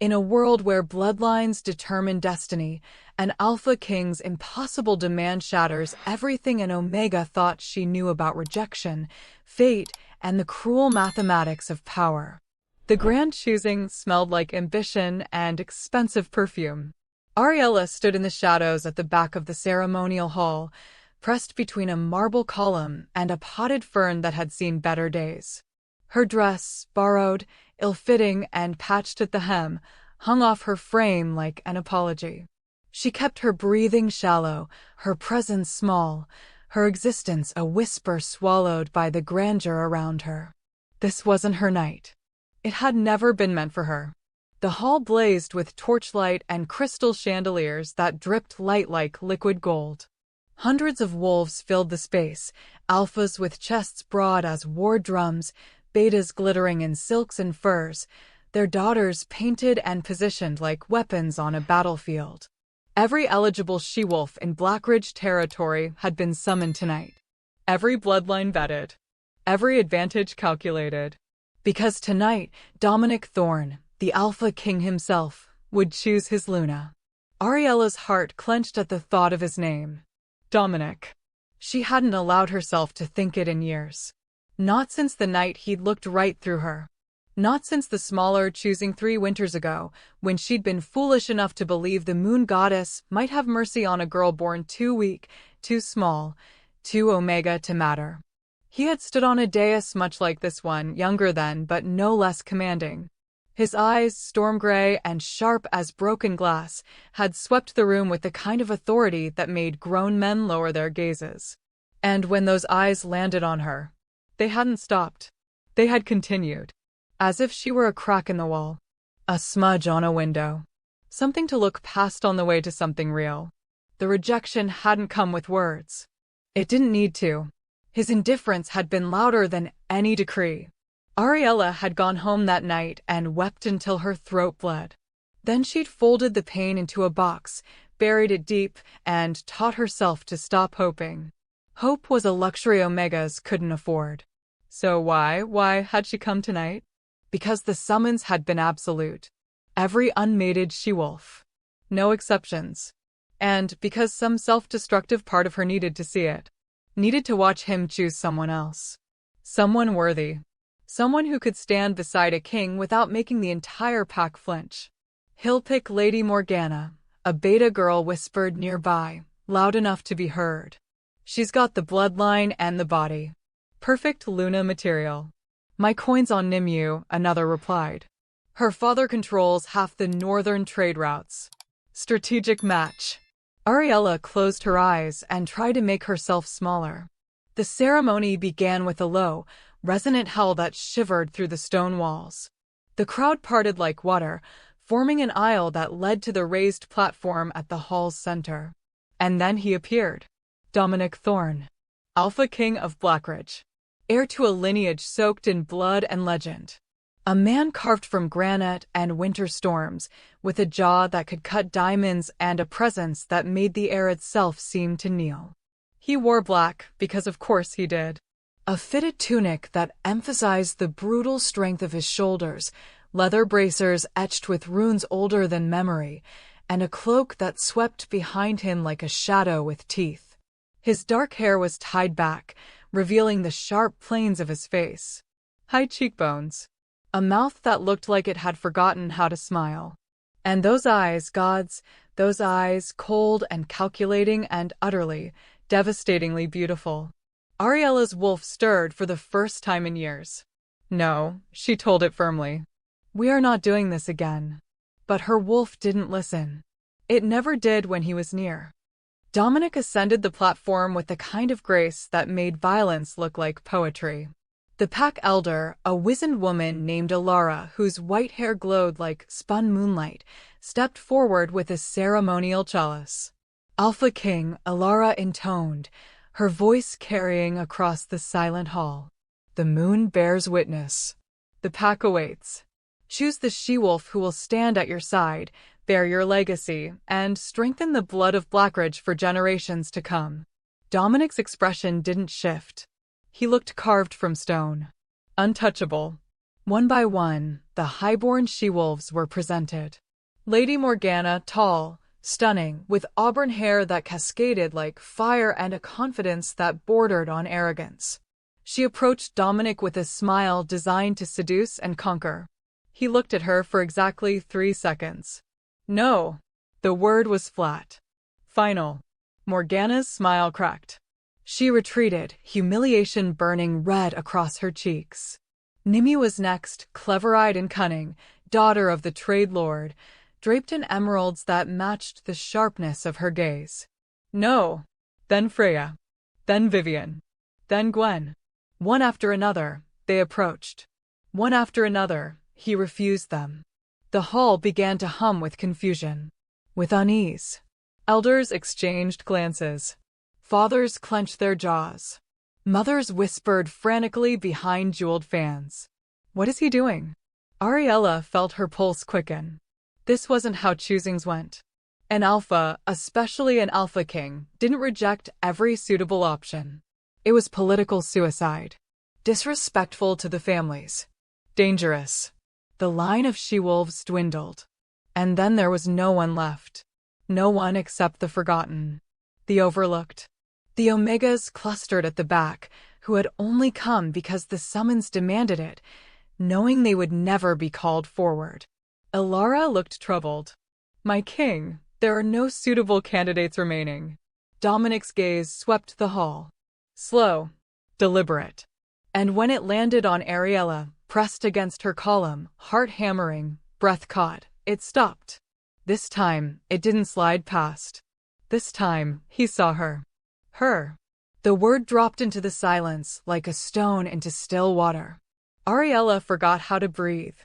In a world where bloodlines determine destiny, an Alpha King's impossible demand shatters everything an Omega thought she knew about rejection, fate, and the cruel mathematics of power. The grand choosing smelled like ambition and expensive perfume. Ariella stood in the shadows at the back of the ceremonial hall, pressed between a marble column and a potted fern that had seen better days. Her dress, borrowed, ill-fitting, and patched at the hem, hung off her frame like an apology. She kept her breathing shallow, her presence small, her existence a whisper swallowed by the grandeur around her. This wasn't her night. It had never been meant for her. The hall blazed with torchlight and crystal chandeliers that dripped light like liquid gold. Hundreds of wolves filled the space, alphas with chests broad as war drums, betas glittering in silks and furs, their daughters painted and positioned like weapons on a battlefield. Every eligible she-wolf in Blackridge territory had been summoned tonight. Every bloodline vetted. Every advantage calculated. Because tonight, Dominic Thorne, the Alpha King himself, would choose his Luna. Ariella's heart clenched at the thought of his name. Dominic. She hadn't allowed herself to think it in years. Not since the night he'd looked right through her. Not since the smaller choosing 3 winters ago, when she'd been foolish enough to believe the moon goddess might have mercy on a girl born too weak, too small, too Omega to matter. He had stood on a dais much like this one, younger then but no less commanding. His eyes, storm gray and sharp as broken glass, had swept the room with the kind of authority that made grown men lower their gazes. And when those eyes landed on her, they hadn't stopped. They had continued. As if she were a crack in the wall. A smudge on a window. Something to look past on the way to something real. The rejection hadn't come with words. It didn't need to. His indifference had been louder than any decree. Ariella had gone home that night and wept until her throat bled. Then she'd folded the pain into a box, buried it deep, and taught herself to stop hoping. Hope was a luxury Omegas couldn't afford. So why had she come tonight? Because the summons had been absolute. Every unmated she-wolf. No exceptions. And because some self-destructive part of her needed to see it. Needed to watch him choose someone else. Someone worthy. Someone who could stand beside a king without making the entire pack flinch. He'll pick Lady Morgana, a beta girl whispered nearby, loud enough to be heard. She's got the bloodline and the body. Perfect Luna material. My coin's on Nimue, another replied. Her father controls half the northern trade routes. Strategic match. Ariella closed her eyes and tried to make herself smaller. The ceremony began with a low, resonant howl that shivered through the stone walls. The crowd parted like water, forming an aisle that led to the raised platform at the hall's center. And then he appeared. Dominic Thorne. Alpha King of Blackridge. Heir to a lineage soaked in blood and legend. A man carved from granite and winter storms, with a jaw that could cut diamonds and a presence that made the air itself seem to kneel. He wore black, because of course he did. A fitted tunic that emphasized the brutal strength of his shoulders, leather bracers etched with runes older than memory, and a cloak that swept behind him like a shadow with teeth. His dark hair was tied back, revealing the sharp planes of his face. High cheekbones. A mouth that looked like it had forgotten how to smile. And those eyes, gods, those eyes, cold and calculating and utterly, devastatingly beautiful. Ariella's wolf stirred for the first time in years. No, she told it firmly. We are not doing this again. But her wolf didn't listen. It never did when he was near. Dominic ascended the platform with the kind of grace that made violence look like poetry. The pack elder, a wizened woman named Alara, whose white hair glowed like spun moonlight, stepped forward with a ceremonial chalice. Alpha King, Alara intoned, her voice carrying across the silent hall. The moon bears witness. The pack awaits. Choose the she-wolf who will stand at your side, bear your legacy, and strengthen the blood of Blackridge for generations to come. Dominic's expression didn't shift. He looked carved from stone. Untouchable. One by one, the highborn she-wolves were presented. Lady Morgana, tall, stunning, with auburn hair that cascaded like fire and a confidence that bordered on arrogance. She approached Dominic with a smile designed to seduce and conquer. He looked at her for exactly 3 seconds. No. The word was flat. Final. Morgana's smile cracked. She retreated, humiliation burning red across her cheeks. Nimi was next, clever-eyed and cunning, daughter of the trade lord, draped in emeralds that matched the sharpness of her gaze. No. Then Freya. Then Vivian. Then Gwen. One after another, they approached. One after another, he refused them. The hall began to hum with confusion, with unease. Elders exchanged glances. Fathers clenched their jaws. Mothers whispered frantically behind jeweled fans. What is he doing? Ariella felt her pulse quicken. This wasn't how choosings went. An alpha, especially an alpha king, didn't reject every suitable option. It was political suicide. Disrespectful to the families. Dangerous. The line of she-wolves dwindled. And then there was no one left. No one except the forgotten. The overlooked. The Omegas clustered at the back, who had only come because the summons demanded it, knowing they would never be called forward. Elara looked troubled. My king, there are no suitable candidates remaining. Dominic's gaze swept the hall. Slow. Deliberate. And when it landed on Ariella, pressed against her column, heart hammering, breath caught, it stopped. This time, it didn't slide past. This time, he saw her. Her. The word dropped into the silence like a stone into still water. Ariella forgot how to breathe.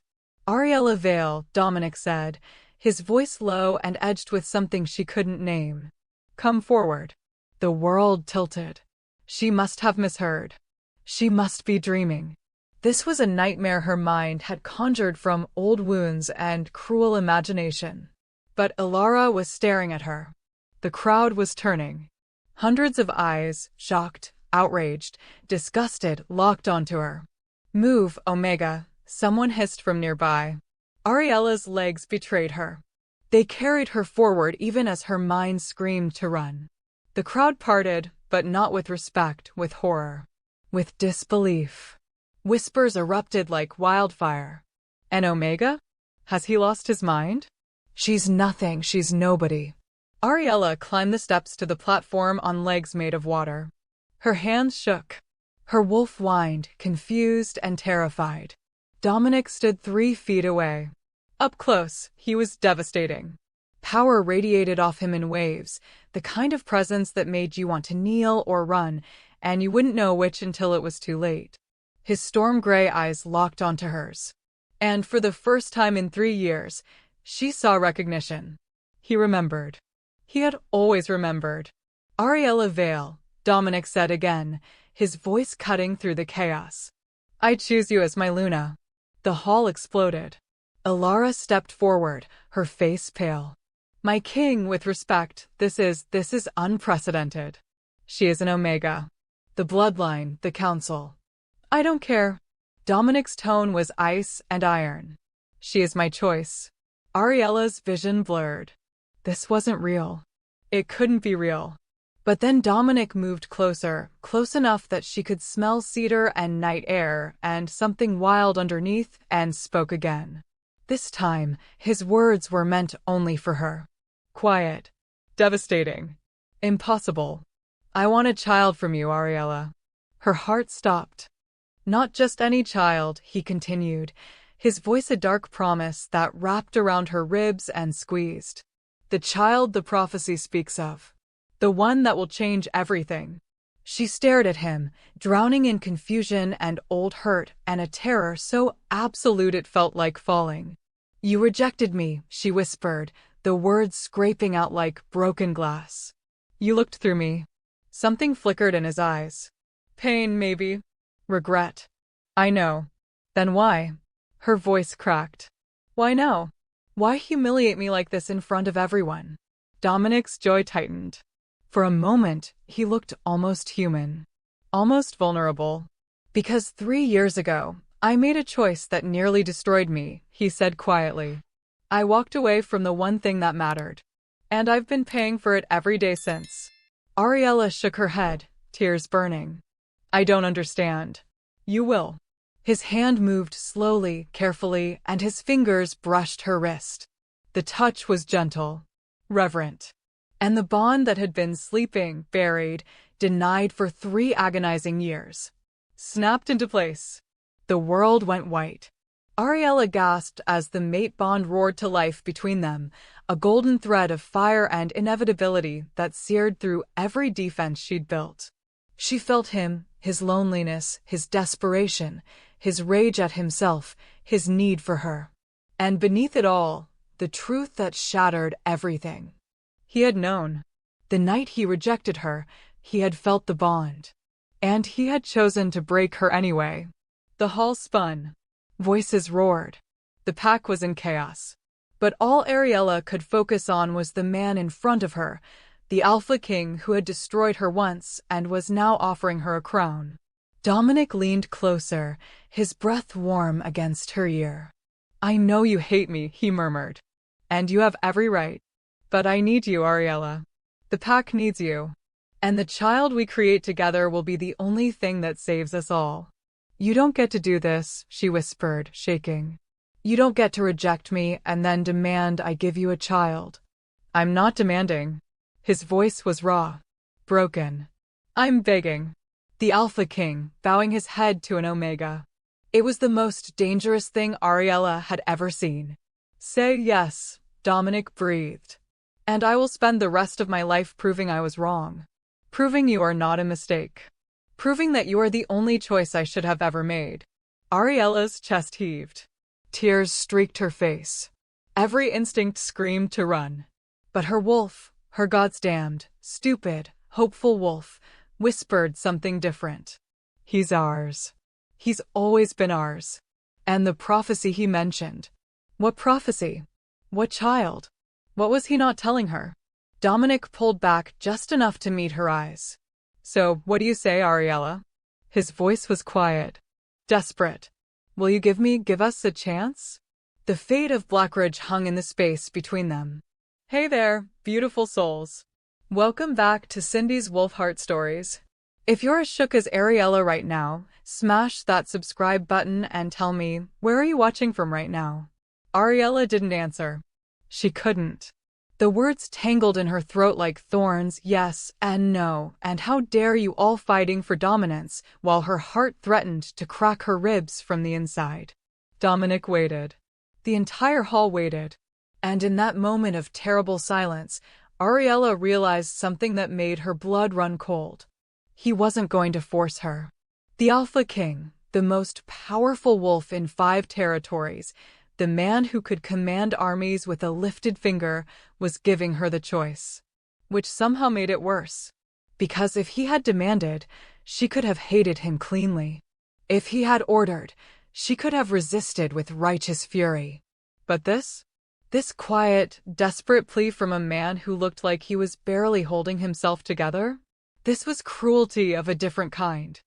Ariella Vale, Dominic said, his voice low and edged with something she couldn't name. Come forward. The world tilted. She must have misheard. She must be dreaming. This was a nightmare her mind had conjured from old wounds and cruel imagination. But Elara was staring at her. The crowd was turning. Hundreds of eyes, shocked, outraged, disgusted, locked onto her. Move, Omega, someone hissed from nearby. Ariella's legs betrayed her. They carried her forward even as her mind screamed to run. The crowd parted, but not with respect, with horror. With disbelief. Whispers erupted like wildfire. And Omega? Has he lost his mind? She's nothing, she's nobody. Ariella climbed the steps to the platform on legs made of water. Her hands shook. Her wolf whined, confused and terrified. Dominic stood 3 feet away. Up close, he was devastating. Power radiated off him in waves, the kind of presence that made you want to kneel or run, and you wouldn't know which until it was too late. His storm gray eyes locked onto hers. And for the first time in 3 years, she saw recognition. He remembered. He had always remembered. Ariella Vale, Dominic said again, his voice cutting through the chaos. I choose you as my Luna. The hall exploded. Elara stepped forward, her face pale. My king, with respect, this is unprecedented. She is an Omega. The bloodline, the council. I don't care. Dominic's tone was ice and iron. She is my choice. Ariella's vision blurred. This wasn't real. It couldn't be real. But then Dominic moved closer, close enough that she could smell cedar and night air and something wild underneath, and spoke again. This time, his words were meant only for her. Quiet. Devastating. Impossible. I want a child from you, Ariella. Her heart stopped. Not just any child, he continued, his voice a dark promise that wrapped around her ribs and squeezed. The child the prophecy speaks of. The one that will change everything. She stared at him, drowning in confusion and old hurt and a terror so absolute it felt like falling. You rejected me, she whispered, the words scraping out like broken glass. You looked through me. Something flickered in his eyes. Pain, maybe. Regret. I know. Then why? Her voice cracked. Why no? Why humiliate me like this in front of everyone? Dominic's jaw tightened. For a moment, he looked almost human. Almost vulnerable. Because 3 years ago, I made a choice that nearly destroyed me, he said quietly. I walked away from the one thing that mattered. And I've been paying for it every day since. Ariella shook her head, tears burning. I don't understand. You will. His hand moved slowly, carefully, and his fingers brushed her wrist. The touch was gentle, reverent. And the bond that had been sleeping, buried, denied for 3 agonizing years, snapped into place. The world went white. Ariella gasped as the mate bond roared to life between them, a golden thread of fire and inevitability that seared through every defense she'd built. She felt him, his loneliness, his desperation, his rage at himself, his need for her. And beneath it all, the truth that shattered everything. He had known. The night he rejected her, he had felt the bond. And he had chosen to break her anyway. The hall spun. Voices roared. The pack was in chaos. But all Ariella could focus on was the man in front of her, the Alpha King who had destroyed her once and was now offering her a crown. Dominic leaned closer, his breath warm against her ear. I know you hate me, he murmured. And you have every right. But I need you, Ariella. The pack needs you. And the child we create together will be the only thing that saves us all. You don't get to do this, she whispered, shaking. You don't get to reject me and then demand I give you a child. I'm not demanding. His voice was raw, broken. I'm begging. The Alpha King, bowing his head to an Omega. It was the most dangerous thing Ariella had ever seen. Say yes, Dominic breathed. And I will spend the rest of my life proving I was wrong. Proving you are not a mistake. Proving that you are the only choice I should have ever made. Ariella's chest heaved. Tears streaked her face. Every instinct screamed to run. But her wolf, her God's damned, stupid, hopeful wolf, whispered something different. He's ours. He's always been ours. And the prophecy he mentioned. What prophecy? What child? What was he not telling her? Dominic pulled back just enough to meet her eyes. So, what do you say, Ariella? His voice was quiet, desperate. Will you give us a chance? The fate of Blackridge hung in the space between them. Hey there, beautiful souls. Welcome back to Cindy's Wolfheart Stories. If you're as shook as Ariella right now, smash that subscribe button and tell me, where are you watching from right now? Ariella didn't answer. She couldn't. The words tangled in her throat like thorns, yes and no, and how dare you all fighting for dominance, while her heart threatened to crack her ribs from the inside. Dominic waited. The entire hall waited. And in that moment of terrible silence, Ariella realized something that made her blood run cold. He wasn't going to force her. The Alpha King, the most powerful wolf in 5 territories, the man who could command armies with a lifted finger, was giving her the choice. Which somehow made it worse. Because if he had demanded, she could have hated him cleanly. If he had ordered, she could have resisted with righteous fury. But this quiet, desperate plea from a man who looked like he was barely holding himself together? This was cruelty of a different kind.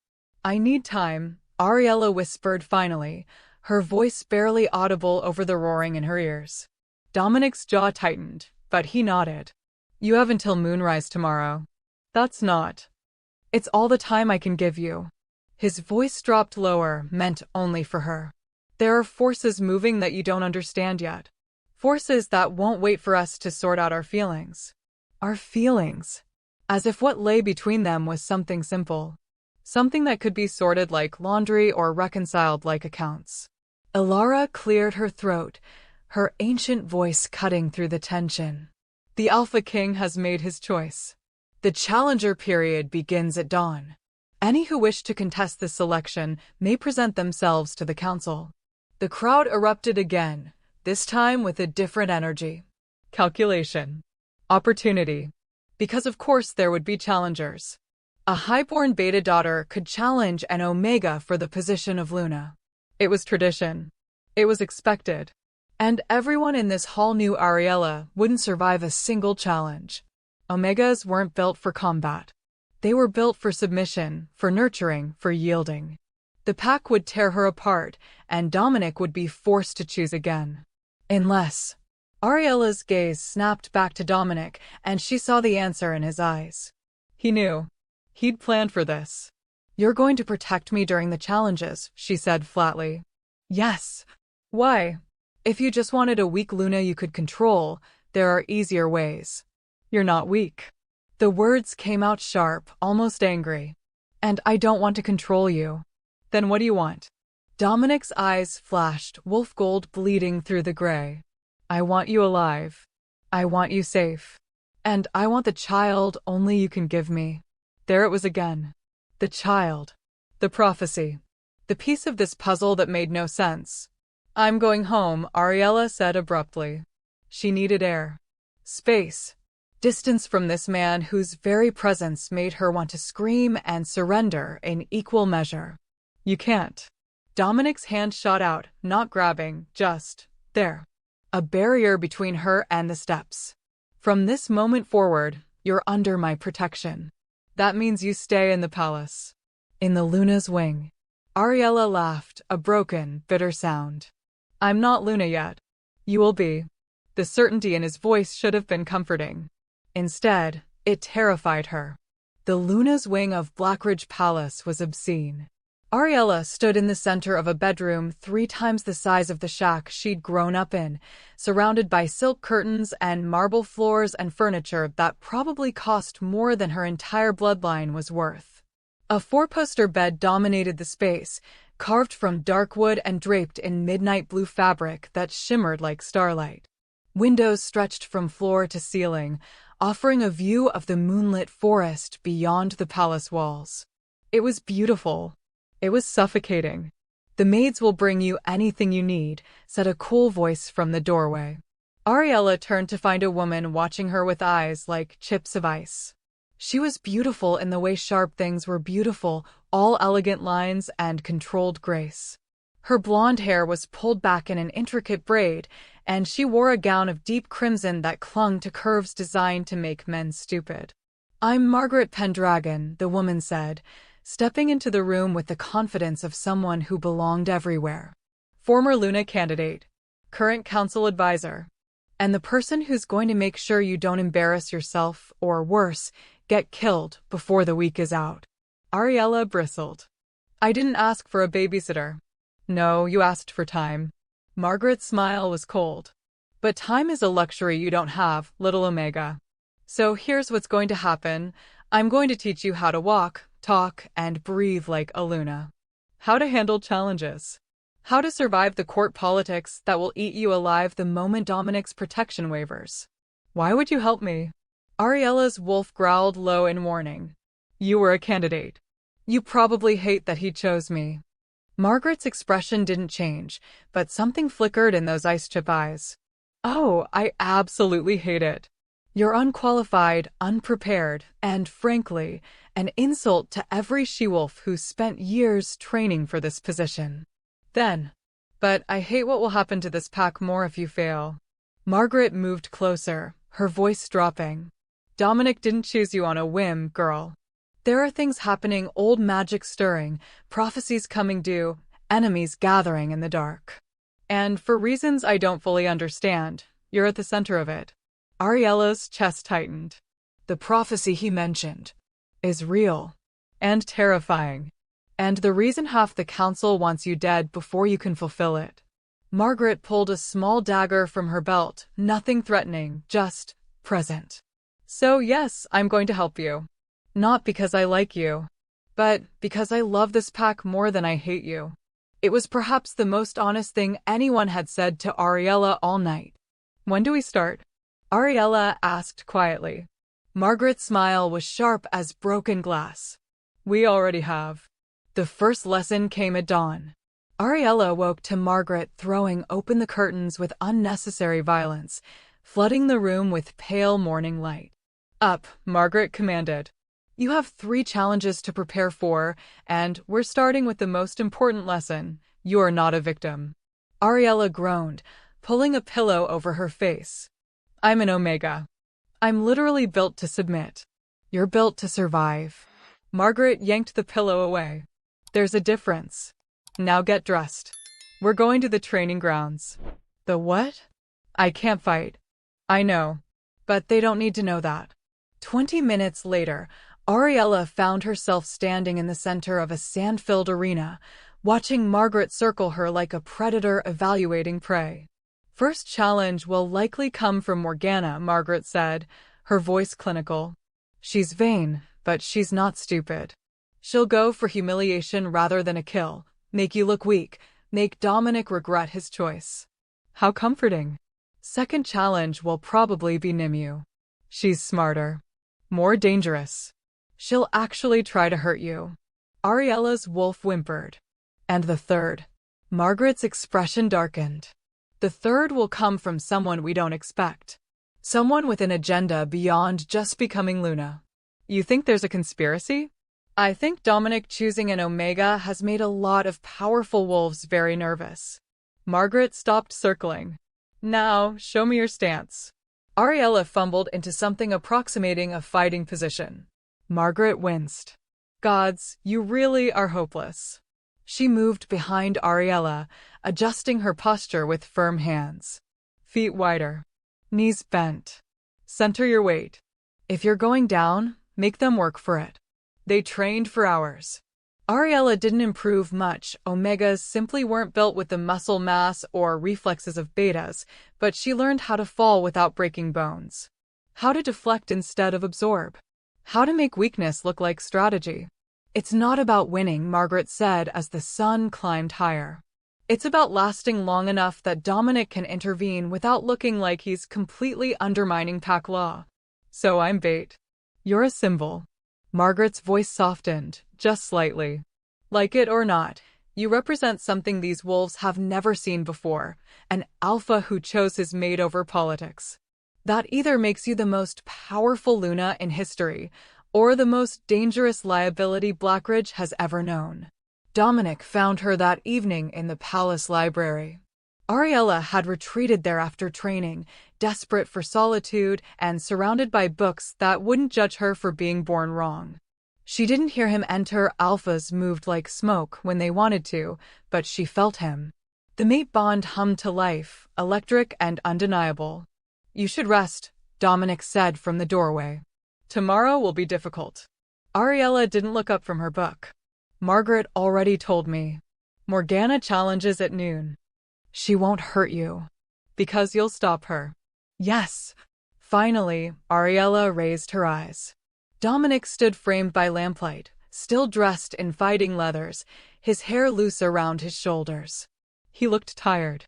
I need time, Ariella whispered finally, her voice barely audible over the roaring in her ears. Dominic's jaw tightened, but he nodded. You have until moonrise tomorrow. That's not. It's all the time I can give you. His voice dropped lower, meant only for her. There are forces moving that you don't understand yet. Forces that won't wait for us to sort out our feelings. Our feelings. As if what lay between them was something simple. Something that could be sorted like laundry or reconciled like accounts. Ilara cleared her throat, her ancient voice cutting through the tension. The Alpha King has made his choice. The challenger period begins at dawn. Any who wish to contest this selection may present themselves to the council. The crowd erupted again, this time with a different energy. Calculation. Opportunity. Because of course there would be challengers. A highborn beta daughter could challenge an Omega for the position of Luna. It was tradition. It was expected. And everyone in this hall knew Ariella wouldn't survive a single challenge. Omegas weren't built for combat. They were built for submission, for nurturing, for yielding. The pack would tear her apart, and Dominic would be forced to choose again. Unless... Ariella's gaze snapped back to Dominic, and she saw the answer in his eyes. He knew. He'd planned for this. "You're going to protect me during the challenges," she said flatly. "Yes." "Why? If you just wanted a weak Luna you could control, there are easier ways." "You're not weak." The words came out sharp, almost angry. "And I don't want to control you." "Then what do you want?" Dominic's eyes flashed, wolf gold bleeding through the gray. "I want you alive. I want you safe. And I want the child only you can give me." There it was again. The child. The prophecy. The piece of this puzzle that made no sense. "I'm going home," Ariella said abruptly. She needed air. Space. Distance from this man whose very presence made her want to scream and surrender in equal measure. "You can't." Dominic's hand shot out, not grabbing, just there. A barrier between her and the steps. "From this moment forward, you're under my protection. That means you stay in the palace." In the Luna's wing. Ariella laughed, a broken, bitter sound. "I'm not Luna yet. You will be." The certainty in his voice should have been comforting. Instead, it terrified her. The Luna's wing of Blackridge Palace was obscene. Ariella stood in the center of a bedroom 3 times the size of the shack she'd grown up in, surrounded by silk curtains and marble floors and furniture that probably cost more than her entire bloodline was worth. A 4-poster bed dominated the space, carved from dark wood and draped in midnight blue fabric that shimmered like starlight. Windows stretched from floor to ceiling, offering a view of the moonlit forest beyond the palace walls. It was beautiful. It was suffocating. "The maids will bring you anything you need," said a cool voice from the doorway. Ariella turned to find a woman watching her with eyes like chips of ice. She was beautiful in the way sharp things were beautiful, all elegant lines and controlled grace. Her blonde hair was pulled back in an intricate braid, and she wore a gown of deep crimson that clung to curves designed to make men stupid. "I'm Margaret Pendragon," the woman said, stepping into the room with the confidence of someone who belonged everywhere. "Former Luna candidate, current council advisor, and the person who's going to make sure you don't embarrass yourself, or worse, get killed before the week is out." Ariella bristled. "I didn't ask for a babysitter." "No, you asked for time." Margaret's smile was cold. "But time is a luxury you don't have, little Omega. So here's what's going to happen. I'm going to teach you how to walk, talk, and breathe like a Luna. How to handle challenges. How to survive the court politics that will eat you alive the moment Dominic's protection wavers." "Why would you help me?" Ariella's wolf growled low in warning. "You were a candidate. You probably hate that he chose me." Margaret's expression didn't change, but something flickered in those ice-chip eyes. "Oh, I absolutely hate it. You're unqualified, unprepared, and, frankly, an insult to every she-wolf who's spent years training for this position." But I hate what will happen to this pack more if you fail." Margaret moved closer, her voice dropping. "Dominic didn't choose you on a whim, girl. There are things happening, old magic stirring, prophecies coming due, enemies gathering in the dark. And for reasons I don't fully understand, you're at the center of it." Ariella's chest tightened. "The prophecy he mentioned is real and terrifying. And the reason half the council wants you dead before you can fulfill it." Margaret pulled a small dagger from her belt, nothing threatening, just present. "So yes, I'm going to help you. Not because I like you, but because I love this pack more than I hate you." It was perhaps the most honest thing anyone had said to Ariella all night. "When do we start?" Ariella asked quietly. Margaret's smile was sharp as broken glass. "We already have." The first lesson came at dawn. Ariella woke to Margaret throwing open the curtains with unnecessary violence, flooding the room with pale morning light. "Up," Margaret commanded. "You have 3 challenges to prepare for, and we're starting with the most important lesson. You're not a victim." Ariella groaned, pulling a pillow over her face. "I'm an Omega. I'm literally built to submit." "You're built to survive." Margaret yanked the pillow away. "There's a difference." Now get dressed. We're going to the training grounds. The what? I can't fight. I know. But they don't need to know that. 20 minutes later, Ariella found herself standing in the center of a sand-filled arena, watching Margaret circle her like a predator evaluating prey. First challenge will likely come from Morgana, Margaret said, her voice clinical. She's vain, but she's not stupid. She'll go for humiliation rather than a kill, make you look weak, make Dominic regret his choice. How comforting. Second challenge will probably be Nimue. She's smarter. More dangerous. She'll actually try to hurt you. Ariella's wolf whimpered. And the third? Margaret's expression darkened. The third will come from someone we don't expect. Someone with an agenda beyond just becoming Luna. You think there's a conspiracy? I think Dominic choosing an Omega has made a lot of powerful wolves very nervous. Margaret stopped circling. Now, show me your stance. Ariella fumbled into something approximating a fighting position. Margaret winced. Gods, you really are hopeless. She moved behind Ariella, adjusting her posture with firm hands. Feet wider. Knees bent. Center your weight. If you're going down, make them work for it. They trained for hours. Ariella didn't improve much. Omegas simply weren't built with the muscle mass or reflexes of betas, but she learned how to fall without breaking bones. How to deflect instead of absorb. How to make weakness look like strategy. It's not about winning, Margaret said as the sun climbed higher. It's about lasting long enough that Dominic can intervene without looking like he's completely undermining pack law. So I'm bait. You're a symbol. Margaret's voice softened, just slightly. Like it or not, you represent something these wolves have never seen before, an alpha who chose his mate over politics. That either makes you the most powerful Luna in history, or the most dangerous liability Blackridge has ever known. Dominic found her that evening in the palace library. Ariella had retreated there after training, desperate for solitude and surrounded by books that wouldn't judge her for being born wrong. She didn't hear him enter. Alphas moved like smoke when they wanted to, but she felt him. The mate bond hummed to life, electric and undeniable. You should rest, Dominic said from the doorway. Tomorrow will be difficult. Ariella didn't look up from her book. Margaret already told me. Morgana challenges at noon. She won't hurt you. Because you'll stop her. Yes. Finally, Ariella raised her eyes. Dominic stood framed by lamplight, still dressed in fighting leathers, his hair loose around his shoulders. He looked tired.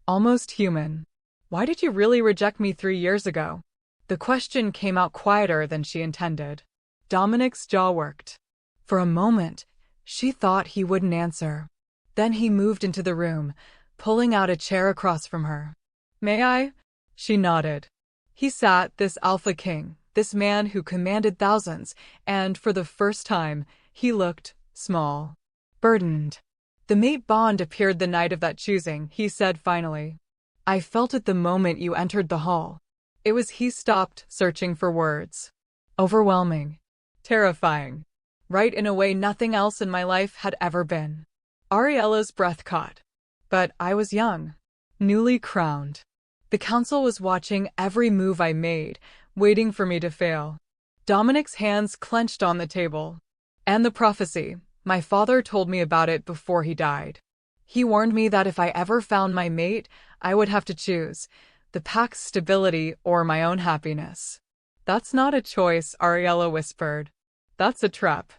Almost human. Why did you really reject me 3 years ago? The question came out quieter than she intended. Dominic's jaw worked. For a moment, she thought he wouldn't answer. Then he moved into the room, pulling out a chair across from her. May I? She nodded. He sat, this alpha king, this man who commanded thousands, and for the first time, he looked small, burdened. The mate bond appeared the night of that choosing, he said finally. I felt it the moment you entered the hall. It was he stopped, searching for words. Overwhelming. Terrifying. Right in a way nothing else in my life had ever been. Ariella's breath caught. But I was young. Newly crowned. The council was watching every move I made, waiting for me to fail. Dominic's hands clenched on the table. And the prophecy. My father told me about it before he died. He warned me that if I ever found my mate, I would have to choose the pack's stability or my own happiness. That's not a choice, Ariella whispered. That's a trap.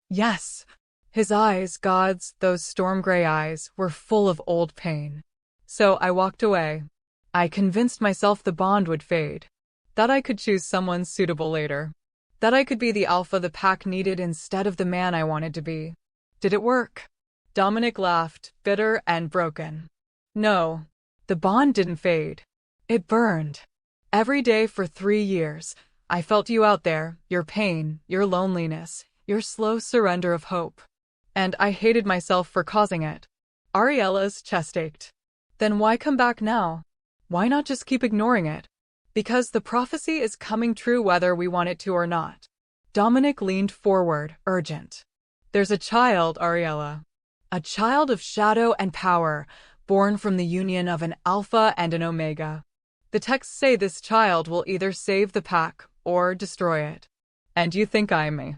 Yes. His eyes, God's, those storm-gray eyes, were full of old pain. So I walked away. I convinced myself the bond would fade. That I could choose someone suitable later. That I could be the alpha the pack needed instead of the man I wanted to be. Did it work? Dominic laughed, bitter and broken. No. The bond didn't fade. It burned. Every day for 3 years, I felt you out there, your pain, your loneliness, your slow surrender of hope. And I hated myself for causing it. Ariella's chest ached. Then why come back now? Why not just keep ignoring it? Because the prophecy is coming true whether we want it to or not. Dominic leaned forward, urgent. There's a child, Ariella. A child of shadow and power, born from the union of an Alpha and an Omega. The texts say this child will either save the pack or destroy it. And you think I'm me?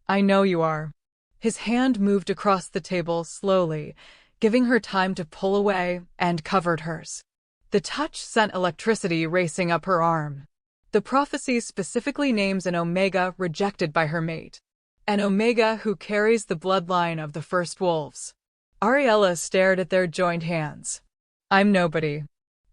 I know you are. His hand moved across the table slowly, giving her time to pull away, and covered hers. The touch sent electricity racing up her arm. The prophecy specifically names an Omega rejected by her mate. An Omega who carries the bloodline of the first wolves. Ariella stared at their joined hands. I'm nobody.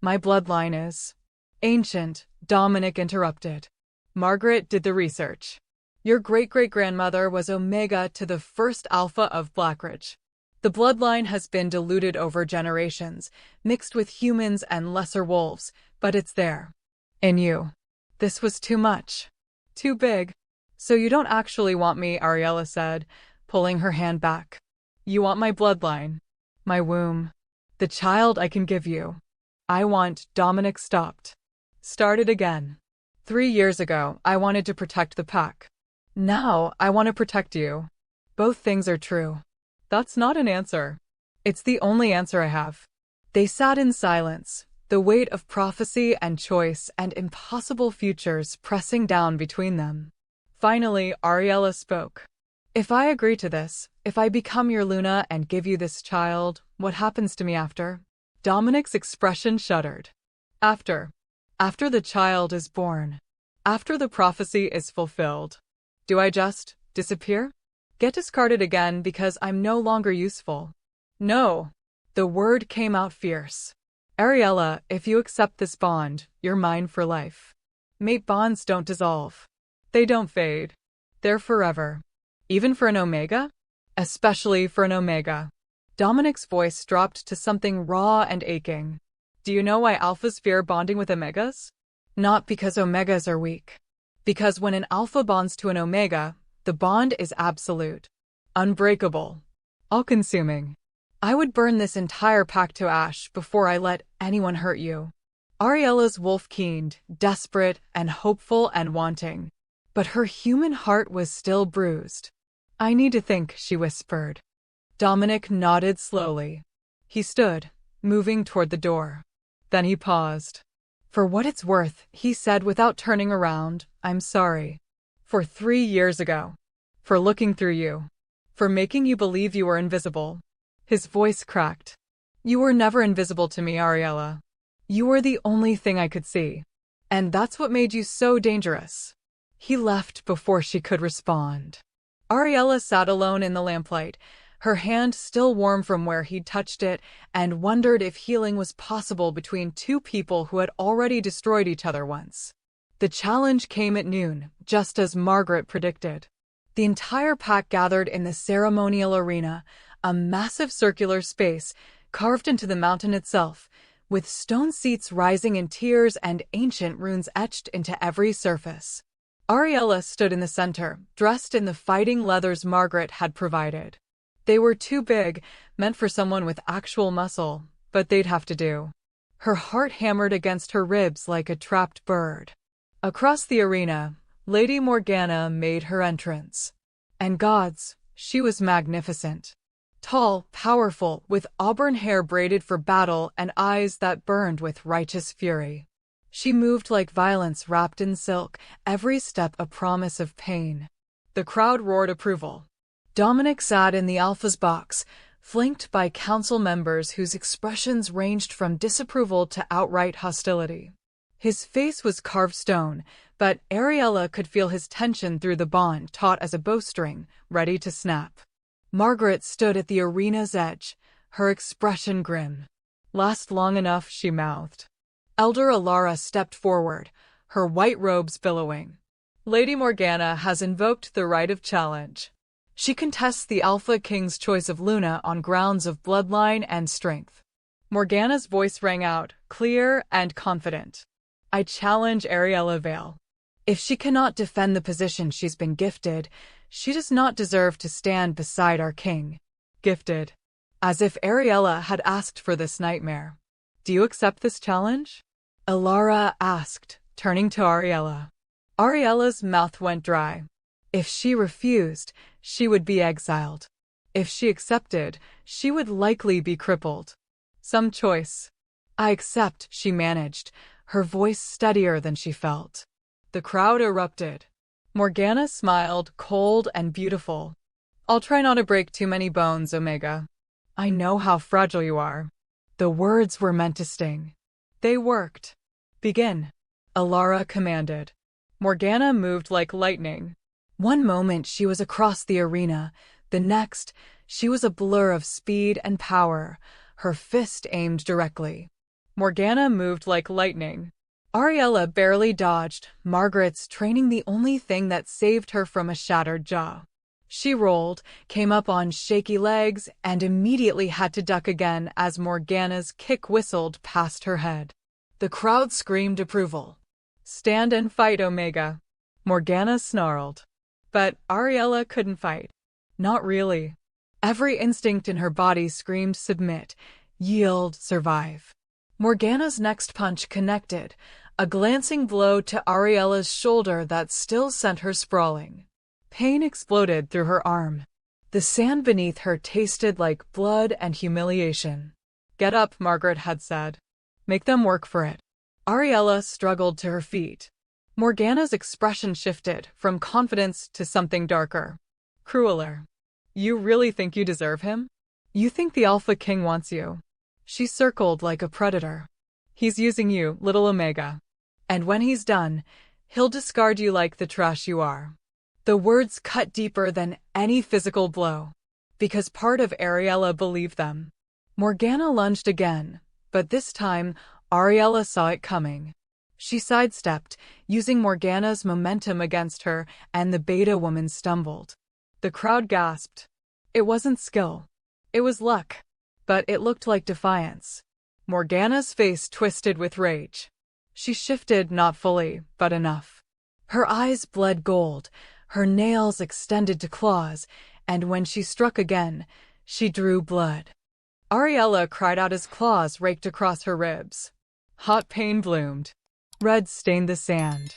My bloodline is ancient, Dominic interrupted. Margaret did the research. Your great-great-grandmother was Omega to the first Alpha of Blackridge. The bloodline has been diluted over generations, mixed with humans and lesser wolves, but it's there. In you. This was too much. Too big. So you don't actually want me, Ariella said, pulling her hand back. You want my bloodline. My womb. The child I can give you. I want. Dominic stopped. Started again. 3 years ago, I wanted to protect the pack. Now, I want to protect you. Both things are true. That's not an answer. It's the only answer I have. They sat in silence, the weight of prophecy and choice and impossible futures pressing down between them. Finally, Ariella spoke. If I agree to this, if I become your Luna and give you this child, what happens to me after? Dominic's expression shuddered. After the child is born. After the prophecy is fulfilled. Do I just disappear? Get discarded again because I'm no longer useful? No. The word came out fierce. Ariella, if you accept this bond, you're mine for life. Mate bonds don't dissolve. They don't fade. They're forever. Even for an Omega? Especially for an Omega. Dominic's voice dropped to something raw and aching. Do you know why Alphas fear bonding with Omegas? Not because Omegas are weak. Because when an Alpha bonds to an Omega, the bond is absolute. Unbreakable. All-consuming. I would burn this entire pack to ash before I let anyone hurt you. Ariella's wolf keened, desperate and hopeful and wanting. But her human heart was still bruised. I need to think, she whispered. Dominic nodded slowly. He stood, moving toward the door. Then he paused. For what it's worth, he said without turning around, I'm sorry. For 3 years ago. For looking through you. For making you believe you were invisible. His voice cracked. You were never invisible to me, Ariella. You were the only thing I could see. And that's what made you so dangerous. He left before she could respond. Ariella sat alone in the lamplight, her hand still warm from where he'd touched it, and wondered if healing was possible between two people who had already destroyed each other once. The challenge came at noon, just as Margaret predicted. The entire pack gathered in the ceremonial arena, a massive circular space carved into the mountain itself, with stone seats rising in tiers and ancient runes etched into every surface. Ariella stood in the center, dressed in the fighting leathers Margaret had provided. They were too big, meant for someone with actual muscle, but they'd have to do. Her heart hammered against her ribs like a trapped bird. Across the arena, Lady Morgana made her entrance. And gods, she was magnificent. Tall, powerful, with auburn hair braided for battle and eyes that burned with righteous fury. She moved like violence wrapped in silk, every step a promise of pain. The crowd roared approval. Dominic sat in the Alpha's box, flanked by council members whose expressions ranged from disapproval to outright hostility. His face was carved stone, but Ariella could feel his tension through the bond taut as a bowstring, ready to snap. Margaret stood at the arena's edge, her expression grim. Last long enough, she mouthed. Elder Alara stepped forward, her white robes billowing. Lady Morgana has invoked the right of challenge. She contests the Alpha King's choice of Luna on grounds of bloodline and strength. Morgana's voice rang out, clear and confident. I challenge Ariella Vale. If she cannot defend the position she's been gifted, she does not deserve to stand beside our king. Gifted. As if Ariella had asked for this nightmare. Do you accept this challenge? Alara asked, turning to Ariella. Ariella's mouth went dry. If she refused, she would be exiled. If she accepted, she would likely be crippled. Some choice. I accept, she managed, her voice steadier than she felt. The crowd erupted. Morgana smiled, cold and beautiful. I'll try not to break too many bones, Omega. I know how fragile you are. The words were meant to sting. They worked. Begin, Alara commanded. Morgana moved like lightning. One moment she was across the arena, the next, she was a blur of speed and power, her fist aimed directly. Morgana moved like lightning. Ariella barely dodged, Margaret's training the only thing that saved her from a shattered jaw. She rolled, came up on shaky legs, and immediately had to duck again as Morgana's kick whistled past her head. The crowd screamed approval. Stand and fight, Omega. Morgana snarled. But Ariella couldn't fight. Not really. Every instinct in her body screamed submit, yield, survive. Morgana's next punch connected, a glancing blow to Ariella's shoulder that still sent her sprawling. Pain exploded through her arm. The sand beneath her tasted like blood and humiliation. Get up, Margaret had said. Make them work for it. Ariella struggled to her feet. Morgana's expression shifted from confidence to something darker. Crueler. You really think you deserve him? You think the Alpha King wants you? She circled like a predator. He's using you, little Omega. And when he's done, he'll discard you like the trash you are. The words cut deeper than any physical blow, because part of Ariella believed them. Morgana lunged again, but this time, Ariella saw it coming. She sidestepped, using Morgana's momentum against her, and the beta woman stumbled. The crowd gasped. It wasn't skill. It was luck. But it looked like defiance. Morgana's face twisted with rage. She shifted, not fully, but enough. Her eyes bled gold, her nails extended to claws, and when she struck again, she drew blood. Ariella cried out as claws raked across her ribs. Hot pain bloomed. Red stained the sand.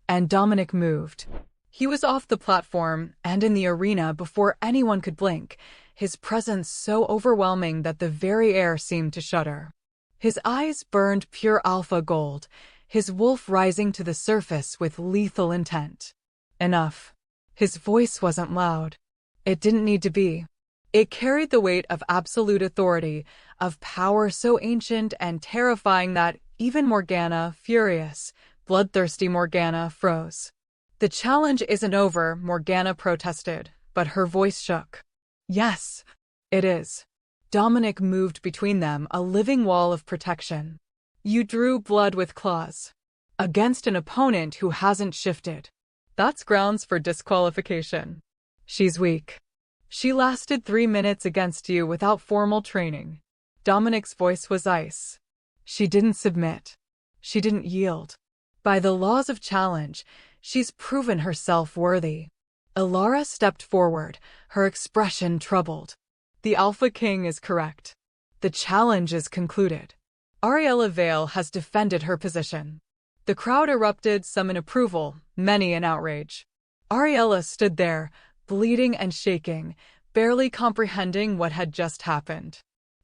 And Dominic moved. He was off the platform and in the arena before anyone could blink, his presence so overwhelming that the very air seemed to shudder. His eyes burned pure alpha gold, his wolf rising to the surface with lethal intent. Enough. His voice wasn't loud. It didn't need to be. It carried the weight of absolute authority, of power so ancient and terrifying that even Morgana, furious, bloodthirsty Morgana, froze. The challenge isn't over, Morgana protested, but her voice shook. Yes, it is. Dominic moved between them, a living wall of protection. You drew blood with claws. Against an opponent who hasn't shifted. That's grounds for disqualification. She's weak. She lasted 3 minutes against you without formal training. Dominic's voice was ice. She didn't submit. She didn't yield. By the laws of challenge, she's proven herself worthy. Alara stepped forward, her expression troubled. The Alpha King is correct. The challenge is concluded. Ariella Vale has defended her position. The crowd erupted, some in approval, many in outrage. Ariella stood there, bleeding and shaking, barely comprehending what had just happened.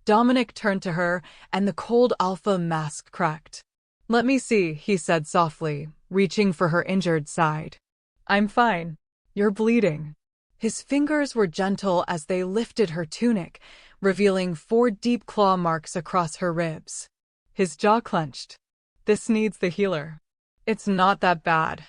Dominic turned to her, and the cold alpha mask cracked. Let me see, he said softly, reaching for her injured side. I'm fine. You're bleeding. His fingers were gentle as they lifted her tunic, revealing 4 deep claw marks across her ribs. His jaw clenched. This needs the healer. It's not that bad.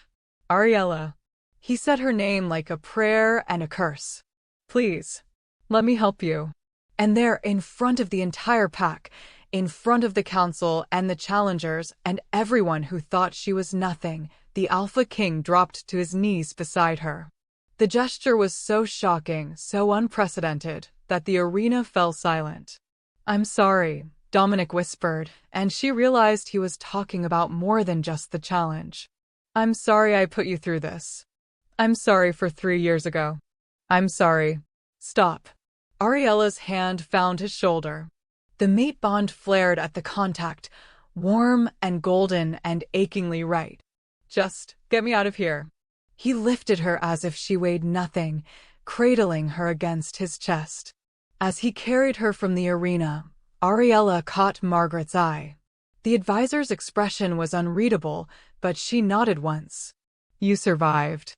Ariella. He said her name like a prayer and a curse. Please, let me help you. And there, in front of the entire pack, in front of the council and the challengers and everyone who thought she was nothing, the Alpha King dropped to his knees beside her. The gesture was so shocking, so unprecedented, that the arena fell silent. I'm sorry, Dominic whispered, and she realized he was talking about more than just the challenge. I'm sorry I put you through this. I'm sorry for 3 years ago. I'm sorry. Stop. Ariella's hand found his shoulder. The mate bond flared at the contact, warm and golden and achingly right. Just get me out of here. He lifted her as if she weighed nothing, cradling her against his chest. As he carried her from the arena, Ariella caught Margaret's eye. The advisor's expression was unreadable, but she nodded once. You survived.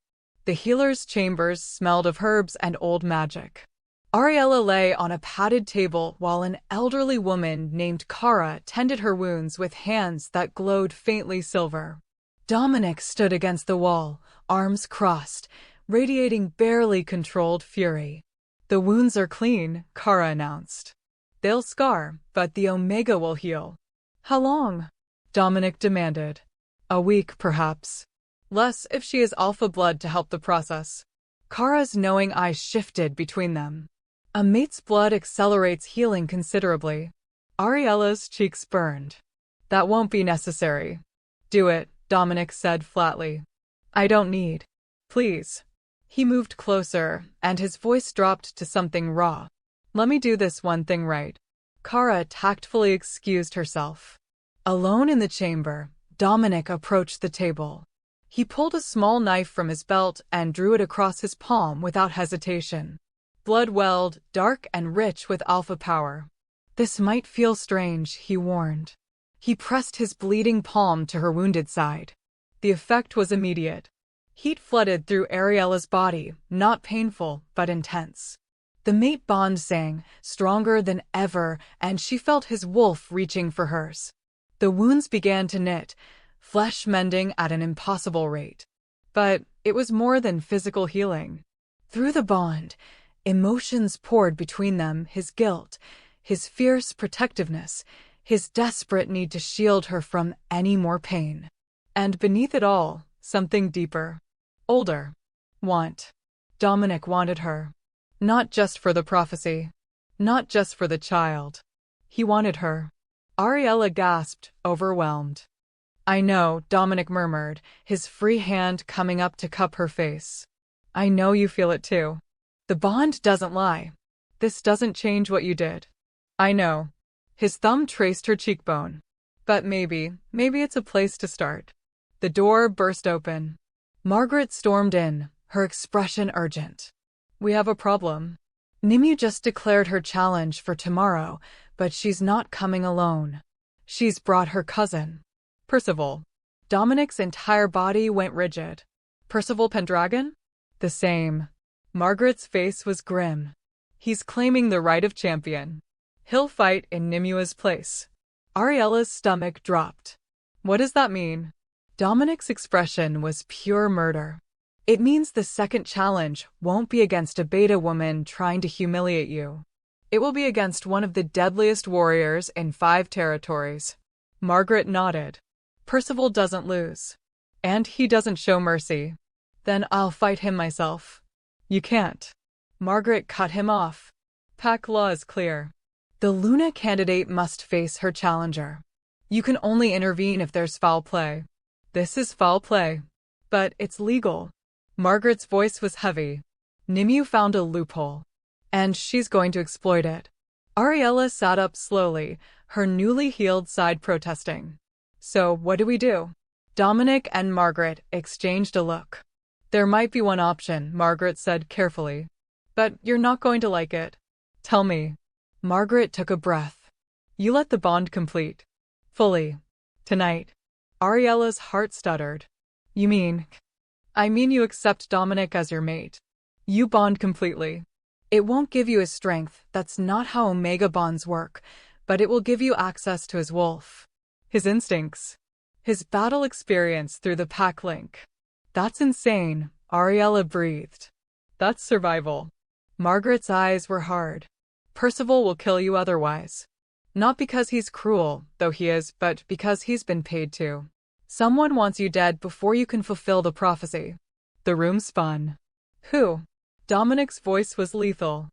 The healer's chambers smelled of herbs and old magic. Ariella lay on a padded table while an elderly woman named Kara tended her wounds with hands that glowed faintly silver. Dominic stood against the wall, arms crossed, radiating barely controlled fury. The wounds are clean, Kara announced. They'll scar, but the Omega will heal. How long? Dominic demanded. A week, perhaps. Less if she is alpha blood to help the process. Kara's knowing eyes shifted between them. A mate's blood accelerates healing considerably. Ariella's cheeks burned. That won't be necessary. Do it, Dominic said flatly. I don't need. Please. He moved closer, and his voice dropped to something raw. Let me do this one thing right. Kara tactfully excused herself. Alone in the chamber, Dominic approached the table. He pulled a small knife from his belt and drew it across his palm without hesitation. Blood welled, dark and rich with alpha power. This might feel strange, he warned. He pressed his bleeding palm to her wounded side. The effect was immediate. Heat flooded through Ariella's body, not painful, but intense. The mate bond sang, stronger than ever, and she felt his wolf reaching for hers. The wounds began to knit, flesh mending at an impossible rate. But it was more than physical healing. Through the bond, emotions poured between them, his guilt, his fierce protectiveness, his desperate need to shield her from any more pain. And beneath it all, something deeper. Older. Want. Dominic wanted her. Not just for the prophecy. Not just for the child. He wanted her. Ariella gasped, overwhelmed. I know, Dominic murmured, his free hand coming up to cup her face. I know you feel it too. The bond doesn't lie. This doesn't change what you did. I know. His thumb traced her cheekbone. But maybe it's a place to start. The door burst open. Margaret stormed in, her expression urgent. We have a problem. Nimue just declared her challenge for tomorrow, but she's not coming alone. She's brought her cousin. Percival. Dominic's entire body went rigid. Percival Pendragon? The same. Margaret's face was grim. He's claiming the right of champion. He'll fight in Nimue's place. Ariella's stomach dropped. What does that mean? Dominic's expression was pure murder. It means the second challenge won't be against a beta woman trying to humiliate you. It will be against one of the deadliest warriors in 5 territories. Margaret nodded. Percival doesn't lose. And he doesn't show mercy. Then I'll fight him myself. You can't. Margaret cut him off. Pack law is clear. The Luna candidate must face her challenger. You can only intervene if there's foul play. This is foul play. But it's legal. Margaret's voice was heavy. Nimue found a loophole. And she's going to exploit it. Ariella sat up slowly, her newly healed side protesting. So what do we do? Dominic and Margaret exchanged a look. There might be one option, Margaret said carefully. But you're not going to like it. Tell me. Margaret took a breath. You let the bond complete. Fully. Tonight. Ariella's heart stuttered. You mean? I mean you accept Dominic as your mate. You bond completely. It won't give you his strength, that's not how Omega bonds work, but it will give you access to his wolf. His instincts. His battle experience through the pack link. That's insane, Ariella breathed. That's survival. Margaret's eyes were hard. Percival will kill you otherwise. Not because he's cruel, though he is, but because he's been paid to. Someone wants you dead before you can fulfill the prophecy. The room spun. Who? Dominic's voice was lethal.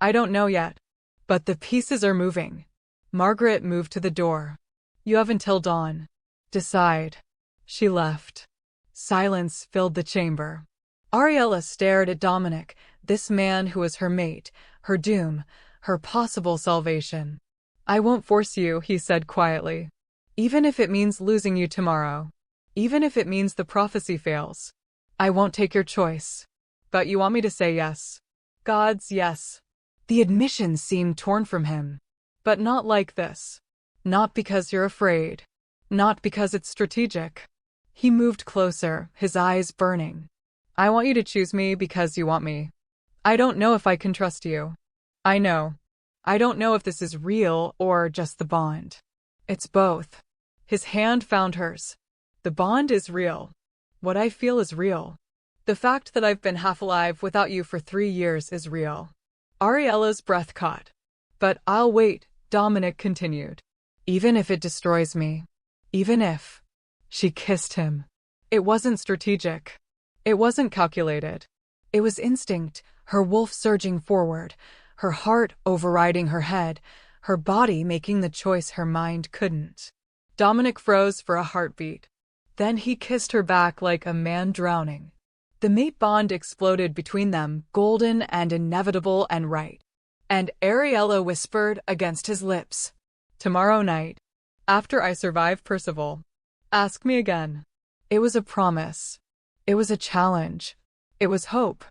I don't know yet. But the pieces are moving. Margaret moved to the door. You have until dawn. Decide. She left. Silence filled the chamber. Ariella stared at Dominic, this man who was her mate, her doom, her possible salvation. I won't force you, he said quietly. Even if it means losing you tomorrow. Even if it means the prophecy fails. I won't take your choice. But you want me to say yes. Gods, yes. The admission seemed torn from him. But not like this. Not because you're afraid. Not because it's strategic. He moved closer, his eyes burning. I want you to choose me because you want me. I don't know if I can trust you. I know. I don't know if this is real or just the bond. It's both. His hand found hers. The bond is real. What I feel is real. The fact that I've been half alive without you for 3 years is real. Ariella's breath caught. But I'll wait, Dominic continued. Even if it destroys me. Even if. She kissed him. It wasn't strategic. It wasn't calculated. It was instinct, her wolf surging forward, her heart overriding her head, her body making the choice her mind couldn't. Dominic froze for a heartbeat. Then he kissed her back like a man drowning. The mate bond exploded between them, golden and inevitable and right. And Ariella whispered against his lips, "Tomorrow night, after I survive Percival, ask me again." It was a promise. It was a challenge. It was hope.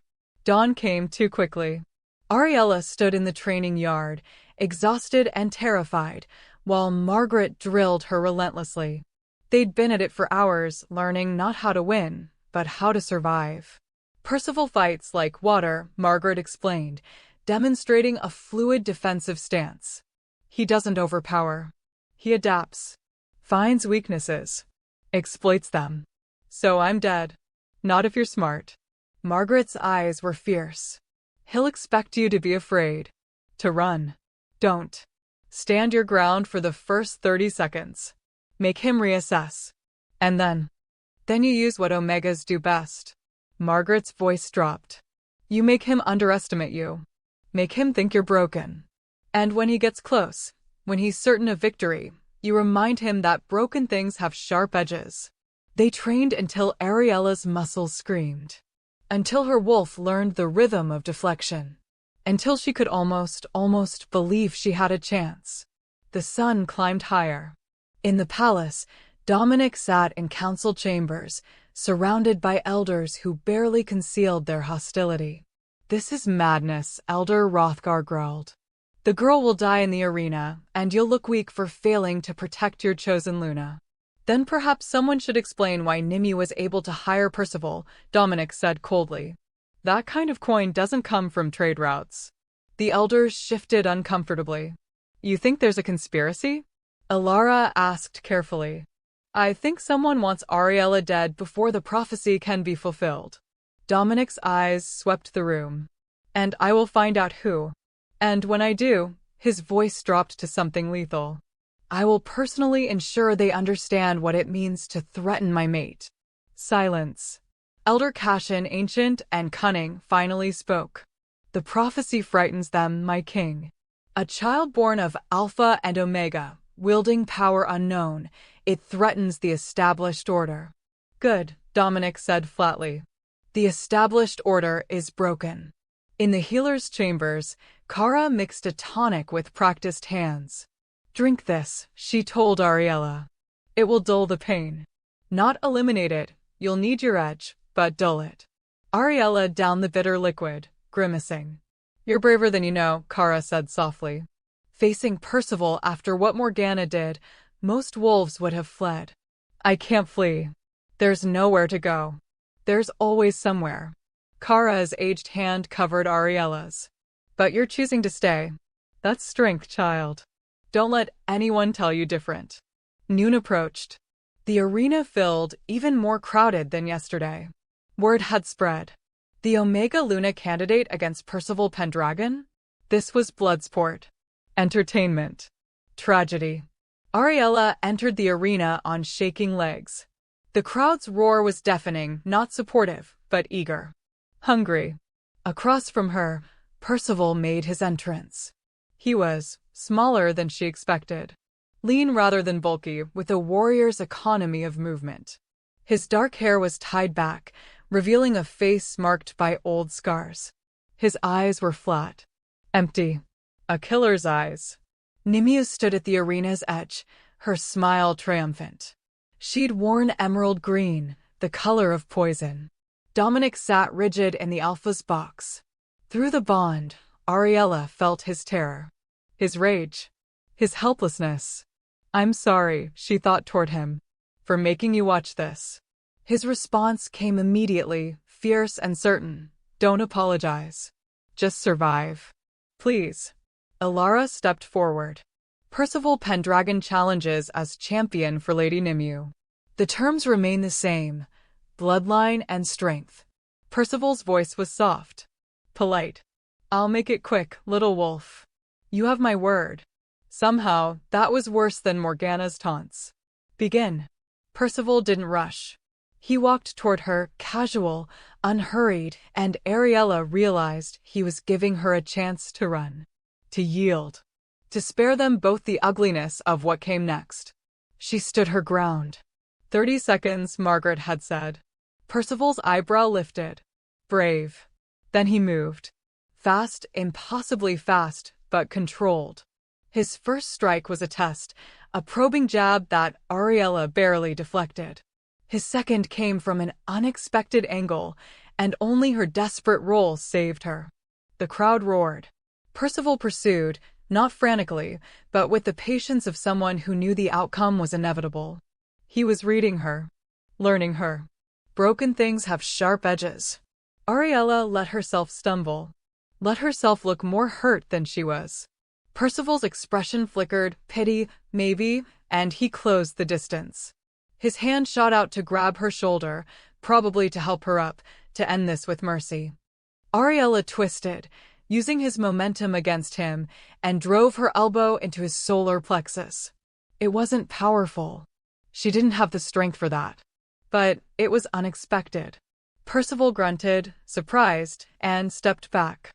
Dawn came too quickly. Ariella stood in the training yard, exhausted and terrified, while Margaret drilled her relentlessly. They'd been at it for hours, learning not how to win, but how to survive. Percival fights like water, Margaret explained, demonstrating a fluid defensive stance. He doesn't overpower. He adapts, finds weaknesses, exploits them. So I'm dead. Not if you're smart. Margaret's eyes were fierce. He'll expect you to be afraid. To run. Don't. Stand your ground for the first 30 seconds. Make him reassess. And then you use what Omegas do best. Margaret's voice dropped. You make him underestimate you. Make him think you're broken. And when he gets close, when he's certain of victory, you remind him that broken things have sharp edges. They trained until Ariella's muscles screamed. Until her wolf learned the rhythm of deflection. Until she could almost believe she had a chance. The sun climbed higher. In the palace, Dominic sat in council chambers, surrounded by elders who barely concealed their hostility. This is madness, Elder Rothgar growled. The girl will die in the arena, and you'll look weak for failing to protect your chosen Luna. Then perhaps someone should explain why Nimue was able to hire Percival, Dominic said coldly. That kind of coin doesn't come from trade routes. The elders shifted uncomfortably. You think there's a conspiracy? Alara asked carefully. I think someone wants Ariella dead before the prophecy can be fulfilled. Dominic's eyes swept the room. And I will find out who. And when I do, his voice dropped to something lethal. I will personally ensure they understand what it means to threaten my mate. Silence. Elder Cashin, ancient and cunning, finally spoke. The prophecy frightens them, my king. A child born of Alpha and Omega, wielding power unknown, it threatens the established order. Good, Dominic said flatly. The established order is broken. In the healer's chambers, Kara mixed a tonic with practiced hands. Drink this, she told Ariella. It will dull the pain. Not eliminate it, you'll need your edge, but dull it. Ariella downed the bitter liquid, grimacing. You're braver than you know, Kara said softly. Facing Percival after what Morgana did, most wolves would have fled. I can't flee. There's nowhere to go. There's always somewhere. Kara's aged hand covered Ariella's. But you're choosing to stay. That's strength, child. Don't let anyone tell you different. Noon approached. The arena filled, even more crowded than yesterday. Word had spread. The Omega Luna candidate against Percival Pendragon? This was bloodsport. Entertainment. Tragedy. Ariella entered the arena on shaking legs. The crowd's roar was deafening, not supportive, but eager. Hungry. Across from her, Percival made his entrance. He was smaller than she expected. Lean rather than bulky, with a warrior's economy of movement. His dark hair was tied back, revealing a face marked by old scars. His eyes were flat. Empty. A killer's eyes. Nimue stood at the arena's edge, her smile triumphant. She'd worn emerald green, the color of poison. Dominic sat rigid in the Alpha's box. Through the bond, Ariella felt his terror, his rage, his helplessness. "I'm sorry," she thought toward him, "for making you watch this." His response came immediately, fierce and certain. "Don't apologize. Just survive. Please." Alara stepped forward. "Percival Pendragon challenges as champion for Lady Nimue. The terms remain the same: bloodline and strength." Percival's voice was soft, polite. "I'll make it quick, little wolf. You have my word." Somehow, that was worse than Morgana's taunts. "Begin." Percival didn't rush. He walked toward her, casual, unhurried, and Ariella realized he was giving her a chance to run, to yield, to spare them both the ugliness of what came next. She stood her ground. 30 seconds, Margaret had said. Percival's eyebrow lifted. Brave. Then he moved. Fast, impossibly fast, but controlled. His first strike was a test, a probing jab that Ariella barely deflected. His second came from an unexpected angle, and only her desperate roll saved her. The crowd roared. Percival pursued, not frantically, but with the patience of someone who knew the outcome was inevitable. He was reading her, learning her. Broken things have sharp edges. Ariella let herself stumble, let herself look more hurt than she was. Percival's expression flickered, pity, maybe, and he closed the distance. His hand shot out to grab her shoulder, probably to help her up, to end this with mercy. Ariella twisted, using his momentum against him, and drove her elbow into his solar plexus. It wasn't powerful. She didn't have the strength for that. But it was unexpected. Percival grunted, surprised, and stepped back.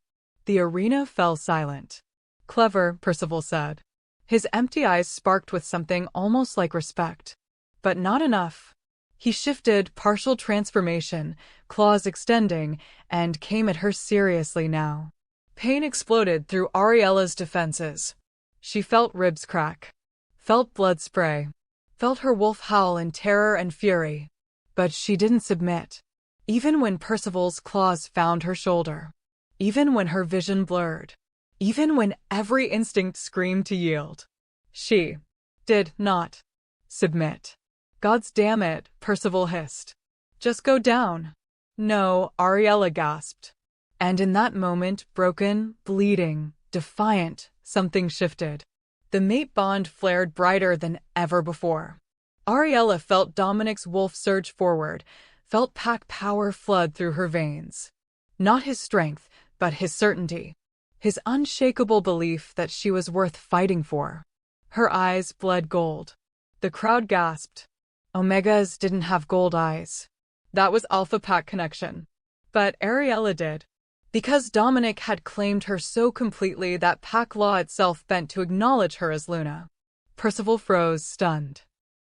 The arena fell silent. "Clever," Percival said. His empty eyes sparked with something almost like respect. But not enough. He shifted, partial transformation, claws extending, and came at her seriously now. Pain exploded through Ariella's defenses. She felt ribs crack, felt blood spray, felt her wolf howl in terror and fury. But she didn't submit. Even when Percival's claws found her shoulder. Even when her vision blurred. Even when every instinct screamed to yield. She did not submit. "Gods damn it," Percival hissed. "Just go down." "No," Ariella gasped. And in that moment, broken, bleeding, defiant, something shifted. The mate bond flared brighter than ever before. Ariella felt Dominic's wolf surge forward, felt pack power flood through her veins. Not his strength, but his certainty. His unshakable belief that she was worth fighting for. Her eyes bled gold. The crowd gasped. Omegas didn't have gold eyes. That was Alpha Pack connection. But Ariella did. Because Dominic had claimed her so completely that Pack law itself bent to acknowledge her as Luna. Percival froze, stunned.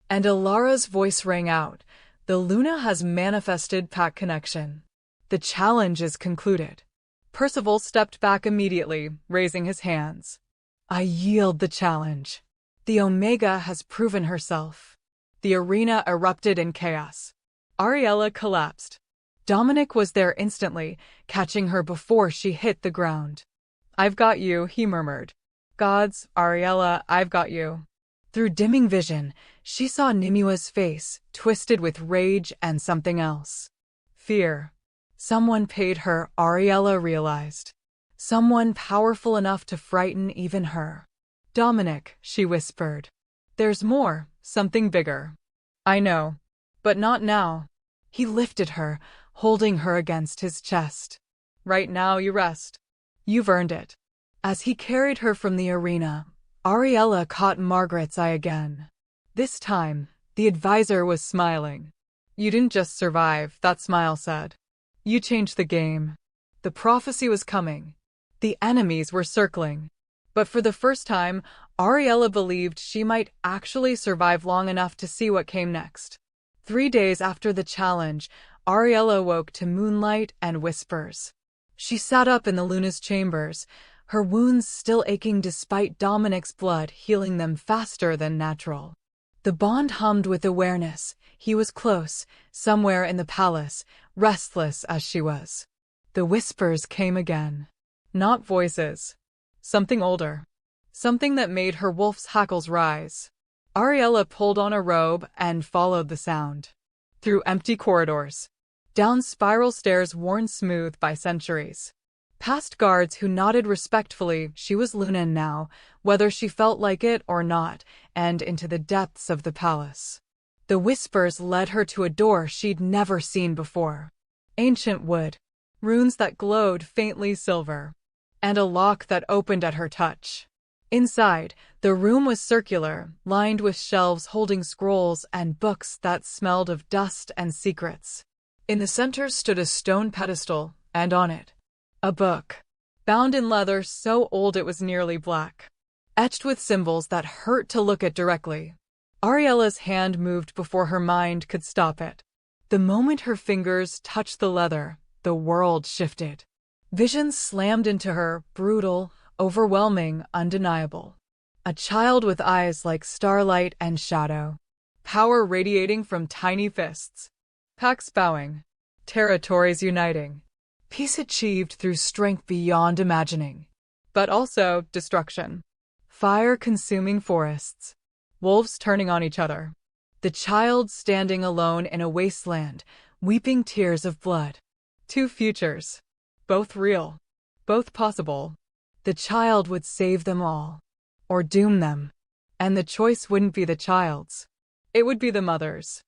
And Alara's voice rang out. "The Luna has manifested Pack connection. The challenge is concluded." Percival stepped back immediately, raising his hands. "I yield the challenge. The Omega has proven herself." The arena erupted in chaos. Ariella collapsed. Dominic was there instantly, catching her before she hit the ground. "I've got you," he murmured. "Gods, Ariella, I've got you." Through dimming vision, she saw Nimue's face, twisted with rage and something else. Fear. Someone paid her, Ariella realized. Someone powerful enough to frighten even her. "Dominic," she whispered. "There's more, something bigger." "I know. But not now." He lifted her, holding her against his chest. "Right now you rest. You've earned it." As he carried her from the arena, Ariella caught Margaret's eye again. This time, the advisor was smiling. "You didn't just survive," that smile said. "You changed the game." The prophecy was coming. The enemies were circling. But for the first time, Ariella believed she might actually survive long enough to see what came next. 3 days after the challenge, Ariella woke to moonlight and whispers. She sat up in the Luna's chambers, her wounds still aching despite Dominic's blood healing them faster than natural. The bond hummed with awareness. He was close, somewhere in the palace, restless as she was. The whispers came again. Not voices. Something older. Something that made her wolf's hackles rise. Ariella pulled on a robe and followed the sound. Through empty corridors. Down spiral stairs worn smooth by centuries. Past guards who nodded respectfully, she was Lunan now, whether she felt like it or not, and into the depths of the palace. The whispers led her to a door she'd never seen before. Ancient wood. Runes that glowed faintly silver. And a lock that opened at her touch. Inside, the room was circular, lined with shelves holding scrolls and books that smelled of dust and secrets. In the center stood a stone pedestal, and on it, a book, bound in leather so old it was nearly black, etched with symbols that hurt to look at directly. Ariella's hand moved before her mind could stop it. The moment her fingers touched the leather, the world shifted. Visions slammed into her, brutal, overwhelming, undeniable. A child with eyes like starlight and shadow. Power radiating from tiny fists. Packs bowing. Territories uniting. Peace achieved through strength beyond imagining. But also destruction. Fire consuming forests. Wolves turning on each other. The child standing alone in a wasteland, weeping tears of blood. Two futures. Both real. Both possible. The child would save them all. Or doom them. And the choice wouldn't be the child's. It would be the mother's.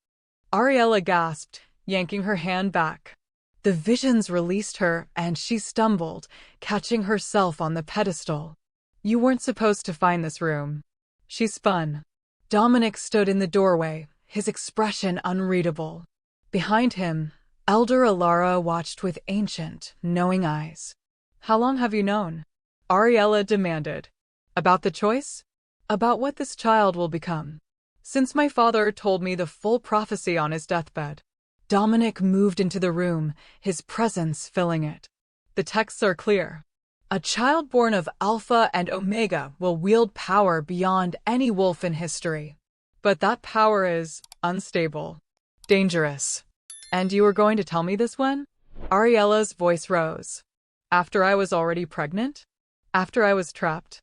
Ariella gasped, yanking her hand back. The visions released her, and she stumbled, catching herself on the pedestal. You weren't supposed to find this room. She spun. Dominic stood in the doorway, his expression unreadable. Behind him, Elder Alara watched with ancient, knowing eyes. How long have you known? Ariella demanded. About the choice? About what this child will become. Since my father told me the full prophecy on his deathbed. Dominic moved into the room, his presence filling it. The texts are clear. A child born of Alpha and Omega will wield power beyond any wolf in history. But that power is unstable, dangerous. And you were going to tell me this when? Ariella's voice rose. After I was already pregnant? After I was trapped?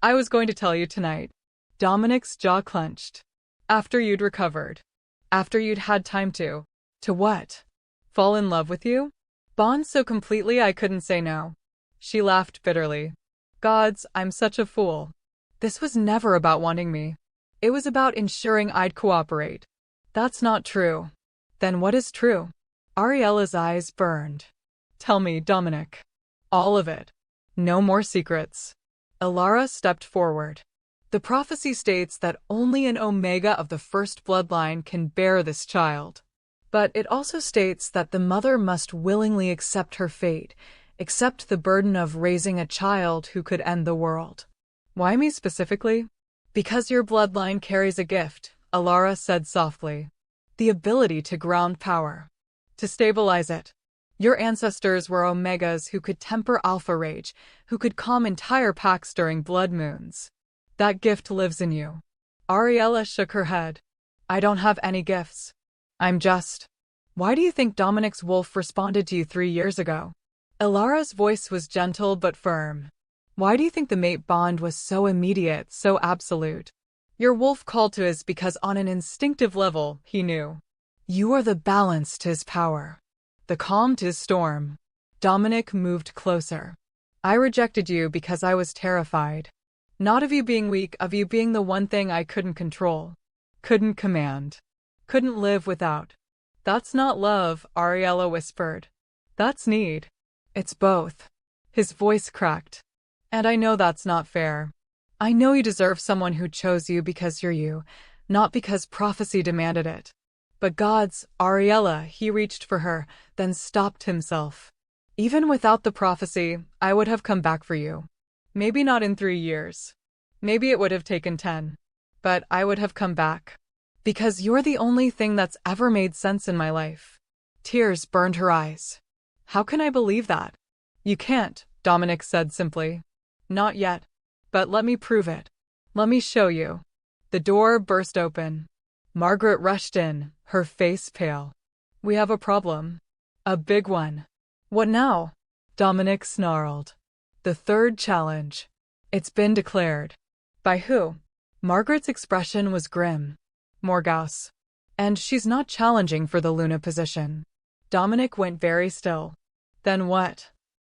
I was going to tell you tonight. Dominic's jaw clenched. After you'd recovered. After you'd had time to. To what? Fall in love with you? Bond so completely I couldn't say no. She laughed bitterly. Gods, I'm such a fool. This was never about wanting me. It was about ensuring I'd cooperate. That's not true. Then what is true? Ariella's eyes burned. Tell me, Dominic. All of it. No more secrets. Alara stepped forward. The prophecy states that only an Omega of the first bloodline can bear this child. But it also states that the mother must willingly accept her fate, accept the burden of raising a child who could end the world. Why me specifically? Because your bloodline carries a gift, Alara said softly. The ability to ground power. To stabilize it. Your ancestors were Omegas who could temper alpha rage, who could calm entire packs during blood moons. That gift lives in you. Ariella shook her head. I don't have any gifts. I'm just. Why do you think Dominic's wolf responded to you 3 years ago? Alara's voice was gentle but firm. Why do you think the mate bond was so immediate, so absolute? Your wolf called to his because on an instinctive level, he knew. You are the balance to his power. The calm to his storm. Dominic moved closer. I rejected you because I was terrified. Not of you being weak, of you being the one thing I couldn't control. Couldn't command. Couldn't live without. That's not love, Ariella whispered. That's need. It's both. His voice cracked. And I know that's not fair. I know you deserve someone who chose you because you're you, not because prophecy demanded it. But gods, Ariella, he reached for her, then stopped himself. Even without the prophecy, I would have come back for you. Maybe not in 3 years. Maybe it would have taken 10. But I would have come back. Because you're the only thing that's ever made sense in my life. Tears burned her eyes. How can I believe that? You can't, Dominic said simply. Not yet. But let me prove it. Let me show you. The door burst open. Margaret rushed in, her face pale. We have a problem. A big one. What now? Dominic snarled. The The third challenge. It's been declared. By who? Margaret's expression was grim. Morgause. And she's not challenging for the Luna position. Dominic went very still. Then what?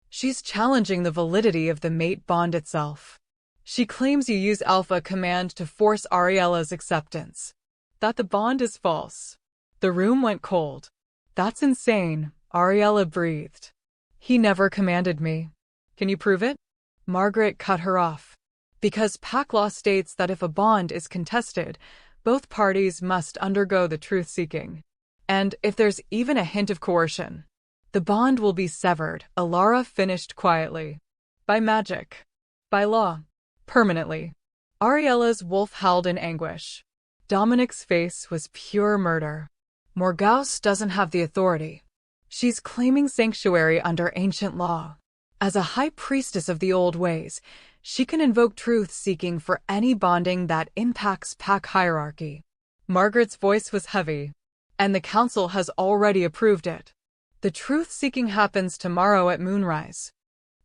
She's challenging the validity of the mate bond itself. She claims you use Alpha Command to force Ariella's acceptance. That the bond is false. The room went cold. That's insane, Ariella breathed. He never commanded me. Can you prove it? Margaret cut her off. Because pack law states that if a bond is contested, both parties must undergo the truth-seeking. And if there's even a hint of coercion, the bond will be severed, Alara finished quietly. By magic. By law. Permanently. Ariella's wolf howled in anguish. Dominic's face was pure murder. Morgause doesn't have the authority. She's claiming sanctuary under ancient law. As a high priestess of the old ways, she can invoke truth-seeking for any bonding that impacts pack hierarchy. Margaret's voice was heavy, and the council has already approved it. The truth-seeking happens tomorrow at moonrise.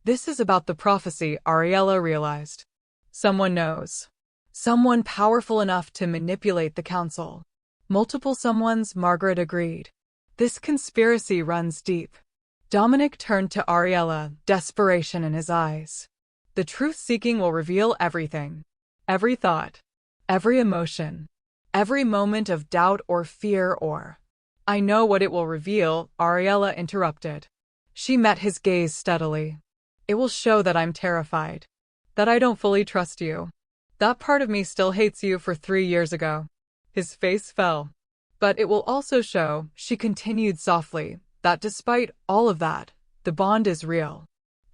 This is about the prophecy, Ariella realized. Someone knows. Someone powerful enough to manipulate the council. Multiple someones, Margaret agreed. This conspiracy runs deep. Dominic turned to Ariella, desperation in his eyes. The truth-seeking will reveal everything. Every thought. Every emotion. Every moment of doubt or fear or... I know what it will reveal, Ariella interrupted. She met his gaze steadily. It will show that I'm terrified. That I don't fully trust you. That part of me still hates you for 3 years ago. His face fell. But it will also show, she continued softly, that despite all of that, the bond is real.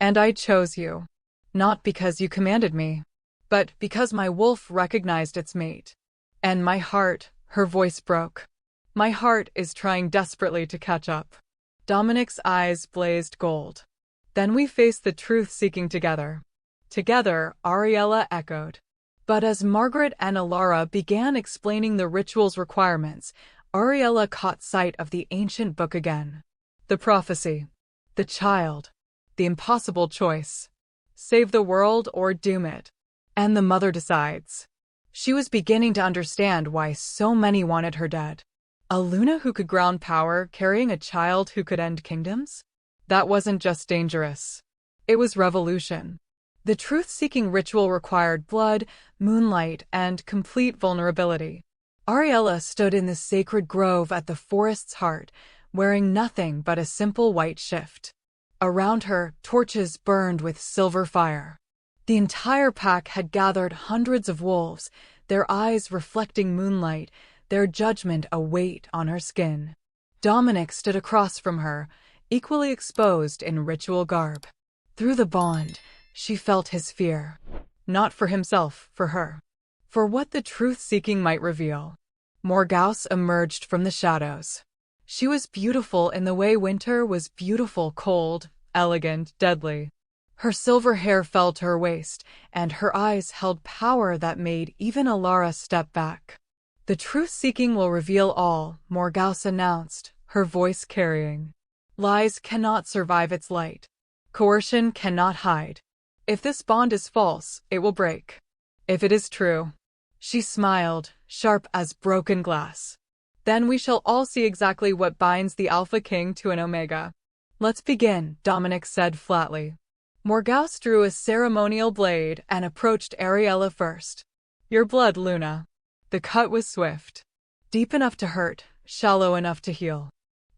And I chose you. Not because you commanded me, but because my wolf recognized its mate. And my heart, her voice broke. My heart is trying desperately to catch up. Dominic's eyes blazed gold. Then we faced the truth-seeking together. Together, Ariella echoed. But as Margaret and Alara began explaining the ritual's requirements, Ariella caught sight of the ancient book again. The prophecy. The child. The impossible choice. Save the world or doom it. And the mother decides. She was beginning to understand why so many wanted her dead. A Luna who could ground power, carrying a child who could end kingdoms? That wasn't just dangerous. It was revolution. The truth-seeking ritual required blood, moonlight, and complete vulnerability. Ariella stood in the sacred grove at the forest's heart, wearing nothing but a simple white shift. Around her, torches burned with silver fire. The entire pack had gathered hundreds of wolves, their eyes reflecting moonlight, their judgment a weight on her skin. Dominic stood across from her, equally exposed in ritual garb. Through the bond, she felt his fear. Not for himself, for her. For what the truth-seeking might reveal. Morgause emerged from the shadows. She was beautiful in the way winter was beautiful, cold, elegant, deadly. Her silver hair fell to her waist, and her eyes held power that made even Alara step back. The truth-seeking will reveal all, Morgause announced, her voice carrying. Lies cannot survive its light. Coercion cannot hide. If this bond is false, it will break. If it is true. She smiled, sharp as broken glass. Then we shall all see exactly what binds the Alpha King to an Omega. Let's begin, Dominic said flatly. Morgause drew a ceremonial blade and approached Ariella first. Your blood, Luna. The cut was swift. Deep enough to hurt, shallow enough to heal.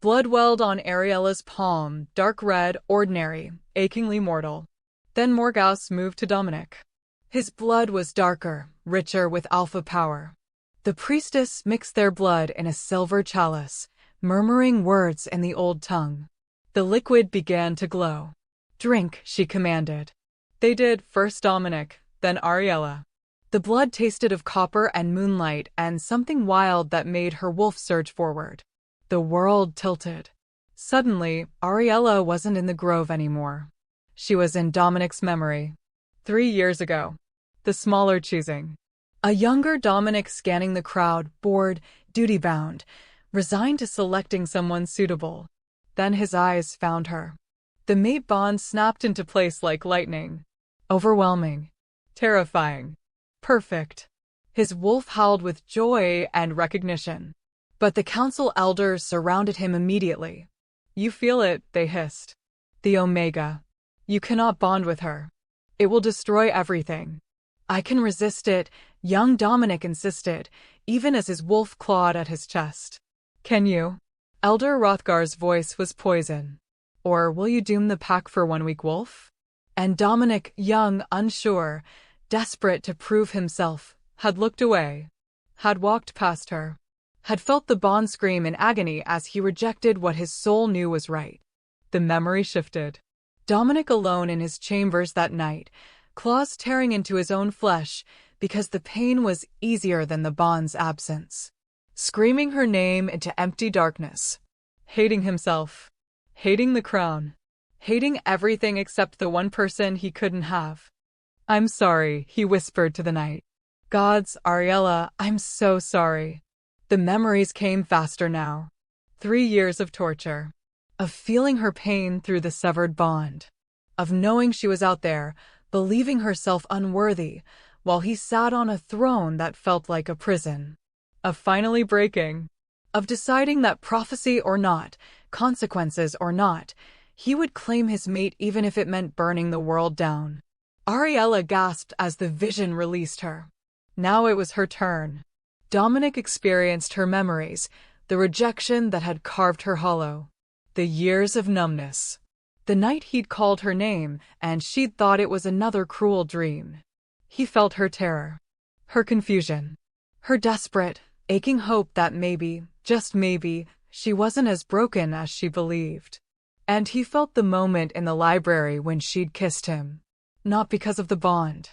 Blood welled on Ariella's palm, dark red, ordinary, achingly mortal. Then Morgause moved to Dominic. His blood was darker, richer with alpha power. The priestess mixed their blood in a silver chalice, murmuring words in the old tongue. The liquid began to glow. Drink, she commanded. They did, first Dominic, then Ariella. The blood tasted of copper and moonlight and something wild that made her wolf surge forward. The world tilted. Suddenly, Ariella wasn't in the grove anymore. She was in Dominic's memory. 3 years ago. The smaller choosing. A younger Dominic scanning the crowd, bored, duty-bound, resigned to selecting someone suitable. Then his eyes found her. The mate bond snapped into place like lightning. Overwhelming. Terrifying. Perfect. His wolf howled with joy and recognition. But the council elders surrounded him immediately. You feel it, they hissed. The Omega. You cannot bond with her. It will destroy everything. I can resist it, young Dominic insisted, even as his wolf clawed at his chest. Can you? Elder Rothgar's voice was poison. Or will you doom the pack for 1 week, Wolf? And Dominic, young, unsure, desperate to prove himself, had looked away, had walked past her, had felt the bond scream in agony as he rejected what his soul knew was right. The memory shifted. Dominic alone in his chambers that night, claws tearing into his own flesh because the pain was easier than the bond's absence. Screaming her name into empty darkness. Hating himself. Hating the crown. Hating everything except the one person he couldn't have. I'm sorry, he whispered to the night. Gods, Ariella, I'm so sorry. The memories came faster now. 3 years of torture. Of feeling her pain through the severed bond. Of knowing she was out there, believing herself unworthy, while he sat on a throne that felt like a prison. Of finally breaking. Of deciding that prophecy or not, consequences or not, he would claim his mate even if it meant burning the world down. Ariella gasped as the vision released her. Now it was her turn. Dominic experienced her memories, the rejection that had carved her hollow. The years of numbness. The night he'd called her name, and she'd thought it was another cruel dream. He felt her terror. Her confusion. Her desperate, aching hope that maybe, just maybe, she wasn't as broken as she believed. And he felt the moment in the library when she'd kissed him. Not because of the bond.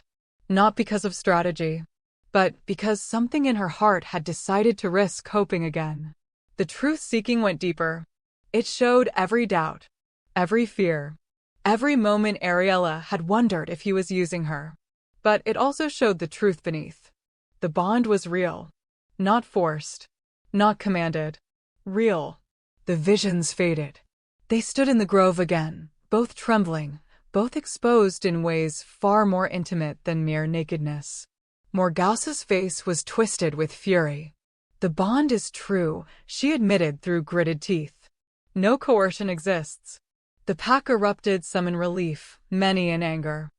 Not because of strategy. But because something in her heart had decided to risk hoping again. The truth-seeking went deeper. It showed every doubt. Every fear. Every moment Ariella had wondered if he was using her. But it also showed the truth beneath. The bond was real. Not forced. Not commanded. Real. The visions faded. They stood in the grove again, both trembling, both exposed in ways far more intimate than mere nakedness. Morgause's face was twisted with fury. The bond is true, she admitted through gritted teeth. No coercion exists. The pack erupted, some in relief, many in anger.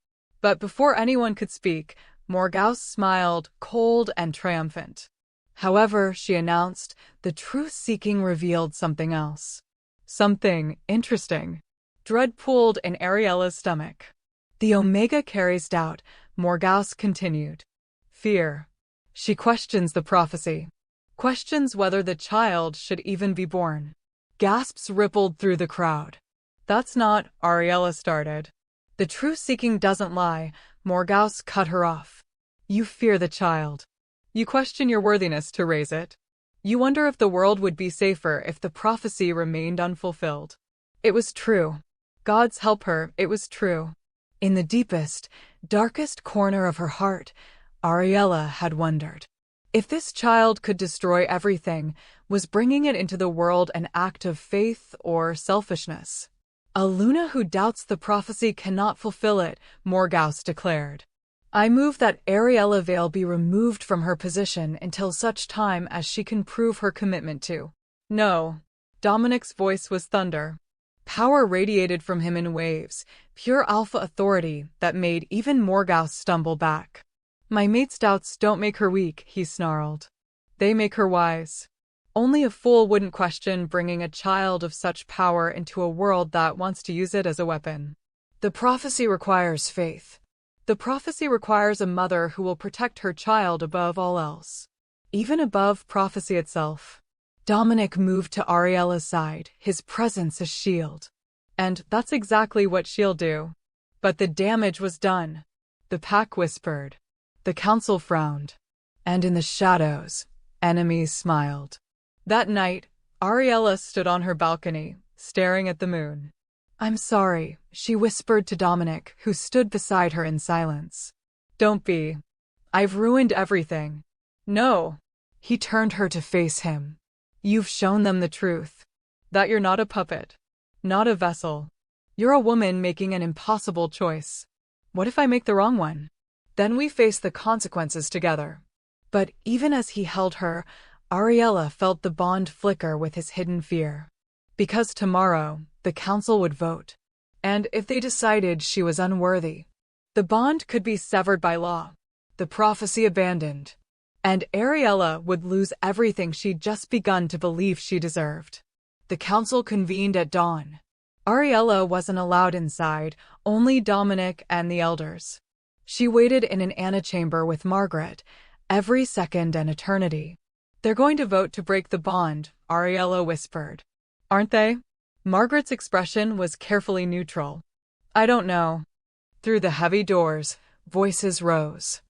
But before anyone could speak, Morgause smiled, cold and triumphant. However, she announced, the truth-seeking revealed something else. Something interesting. Dread pulled in Ariella's stomach. The Omega carries doubt, Morgause continued. Fear. She questions the prophecy. Questions whether the child should even be born. Gasps rippled through the crowd. That's not, Ariella started. The truth-seeking doesn't lie, Morgause cut her off. You fear the child. You question your worthiness to raise it. You wonder if the world would be safer if the prophecy remained unfulfilled. It was true. Gods help her, it was true. In the deepest, darkest corner of her heart, Ariella had wondered. If this child could destroy everything, was bringing it into the world an act of faith or selfishness? A Luna who doubts the prophecy cannot fulfill it, Morgause declared. I move that Ariella Vale be removed from her position until such time as she can prove her commitment to. No. Dominic's voice was thunder. Power radiated from him in waves, pure alpha authority that made even Morgause stumble back. My mate's doubts don't make her weak, he snarled. They make her wise. Only a fool wouldn't question bringing a child of such power into a world that wants to use it as a weapon. The prophecy requires faith. The prophecy requires a mother who will protect her child above all else. Even above prophecy itself. Dominic moved to Ariella's side, his presence a shield. And that's exactly what she'll do. But the damage was done. The pack whispered. The council frowned. And in the shadows, enemies smiled. That night, Ariella stood on her balcony, staring at the moon. I'm sorry, she whispered to Dominic, who stood beside her in silence. Don't be. I've ruined everything. No. He turned her to face him. You've shown them the truth. That you're not a puppet. Not a vessel. You're a woman making an impossible choice. What if I make the wrong one? Then we face the consequences together. But even as he held her, Ariella felt the bond flicker with his hidden fear. Because tomorrow, the council would vote. And if they decided she was unworthy, the bond could be severed by law, the prophecy abandoned, and Ariella would lose everything she'd just begun to believe she deserved. The council convened at dawn. Ariella wasn't allowed inside, only Dominic and the elders. She waited in an antechamber with Margaret, every second an eternity. They're going to vote to break the bond, Ariella whispered. Aren't they? Margaret's expression was carefully neutral. I don't know. Through the heavy doors, voices rose.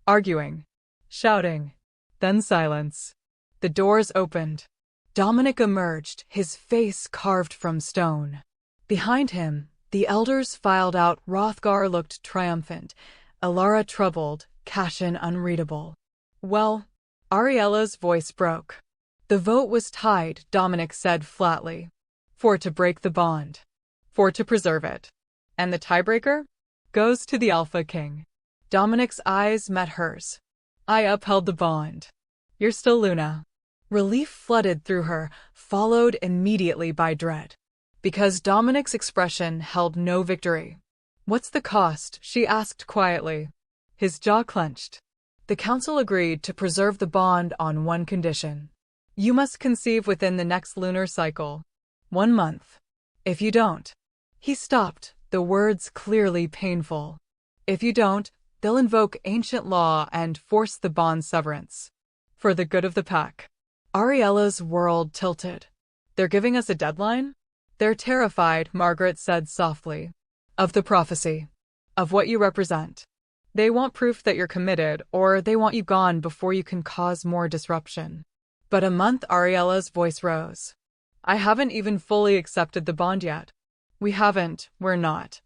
Arguing. Shouting. Then silence. The doors opened. Dominic emerged, his face carved from stone. Behind him, the elders filed out. Hrothgar looked triumphant, Alara troubled, Cashin unreadable. Well, Ariella's voice broke. The vote was tied, Dominic said flatly. 4 to break the bond. 4 to preserve it. And the tiebreaker? Goes to the Alpha King. Dominic's eyes met hers. I upheld the bond. You're still Luna. Relief flooded through her, followed immediately by dread. Because Dominic's expression held no victory. What's the cost? She asked quietly. His jaw clenched. The council agreed to preserve the bond on one condition. You must conceive within the next lunar cycle. 1 month. If you don't. He stopped, the words clearly painful. If you don't, they'll invoke ancient law and force the bond severance. For the good of the pack. Ariella's world tilted. They're giving us a deadline? They're terrified, Margaret said softly. Of the prophecy. Of what you represent. They want proof that you're committed, or they want you gone before you can cause more disruption. But a month, Ariella's voice rose. I haven't even fully accepted the bond yet. We haven't, we're not.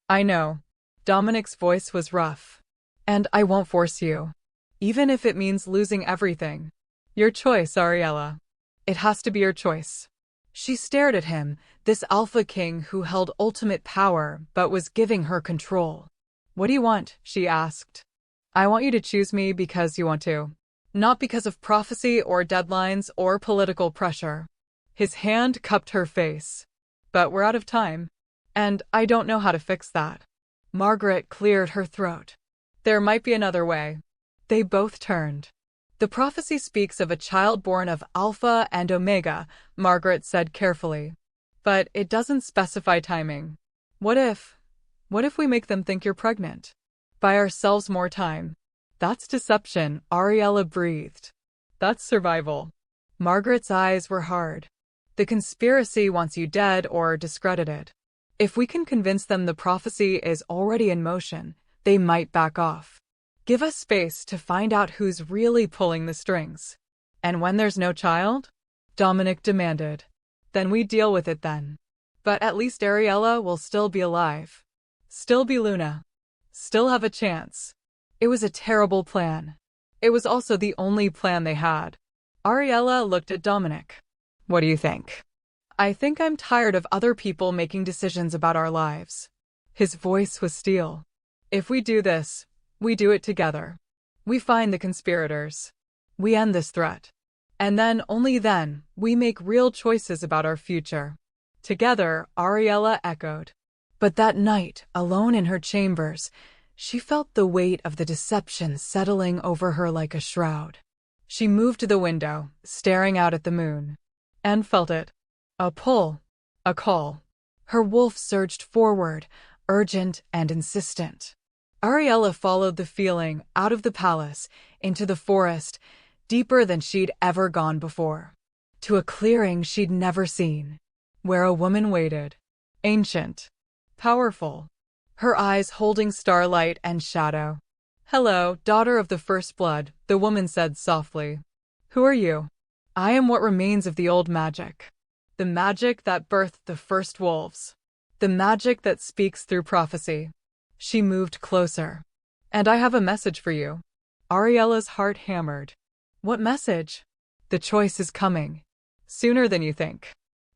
I know. Dominic's voice was rough. And I won't force you. Even if it means losing everything. Your choice, Ariella. It has to be your choice. She stared at him, this Alpha King who held ultimate power but was giving her control. What do you want? She asked. I want you to choose me because you want to. Not because of prophecy or deadlines or political pressure. His hand cupped her face. But we're out of time. And I don't know how to fix that. Margaret cleared her throat. There might be another way. They both turned. The prophecy speaks of a child born of Alpha and Omega, Margaret said carefully. But it doesn't specify timing. What if we make them think you're pregnant? Buy ourselves more time. That's deception, Ariella breathed. That's survival. Margaret's eyes were hard. The conspiracy wants you dead or discredited. If we can convince them the prophecy is already in motion, they might back off. Give us space to find out who's really pulling the strings. And when there's no child? Dominic demanded. Then we deal with it then. But at least Ariella will still be alive. Still be Luna. Still have a chance. It was a terrible plan. It was also the only plan they had. Ariella looked at Dominic. What do you think? I think I'm tired of other people making decisions about our lives. His voice was steel. If we do this, we do it together. We find the conspirators. We end this threat. And then, only then, we make real choices about our future. Together, Ariella echoed. But that night, alone in her chambers, she felt the weight of the deception settling over her like a shroud. She moved to the window, staring out at the moon. And felt it. A pull. A call. Her wolf surged forward, urgent and insistent. Ariella followed the feeling out of the palace, into the forest, deeper than she'd ever gone before. To a clearing she'd never seen, where a woman waited. Ancient. Powerful. Her eyes holding starlight and shadow. Hello, daughter of the first blood, the woman said softly. Who are you? I am what remains of the old magic. The magic that birthed the first wolves. The magic that speaks through prophecy. She moved closer. And I have a message for you. Ariella's heart hammered. What message? The choice is coming. Sooner than you think.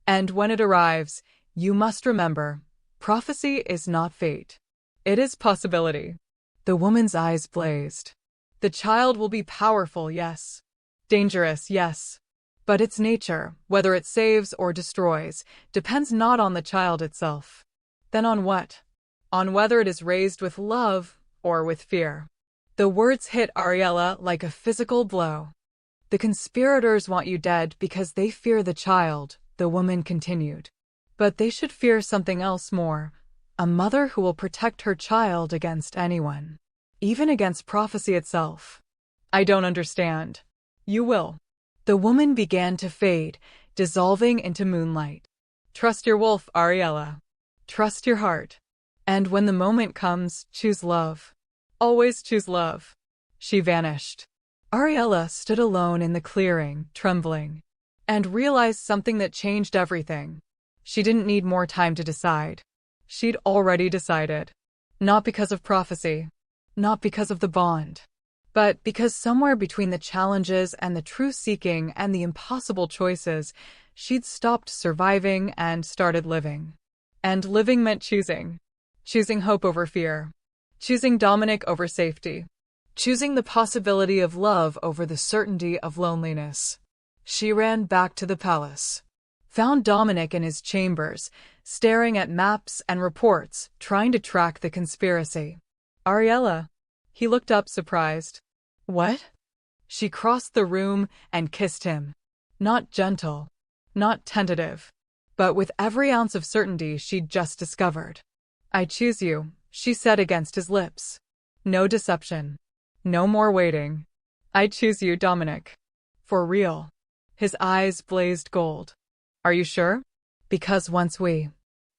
And when it arrives, you must remember, prophecy is not fate. It is possibility. The woman's eyes blazed. The child will be powerful, yes. Dangerous, yes. But its nature, whether it saves or destroys, depends not on the child itself. Then on what? On whether it is raised with love or with fear. The words hit Ariella like a physical blow. The conspirators want you dead because they fear the child, the woman continued. But they should fear something else more, a mother who will protect her child against anyone, even against prophecy itself. I don't understand. You will. The woman began to fade, dissolving into moonlight. Trust your wolf, Ariella. Trust your heart. And when the moment comes, choose love. Always choose love. She vanished. Ariella stood alone in the clearing, trembling, and realized something that changed everything. She didn't need more time to decide. She'd already decided. Not because of prophecy, not because of the bond, but because somewhere between the challenges and the truth-seeking and the impossible choices, she'd stopped surviving and started living. And living meant choosing. Choosing hope over fear. Choosing Dominic over safety. Choosing the possibility of love over the certainty of loneliness. She ran back to the palace. Found Dominic in his chambers, staring at maps and reports, trying to track the conspiracy. Ariella. He looked up surprised. What? She crossed the room and kissed him. Not gentle, not tentative, but with every ounce of certainty she'd just discovered. I choose you, she said against his lips. No deception. No more waiting. I choose you, Dominic. For real. His eyes blazed gold. Are you sure? Because once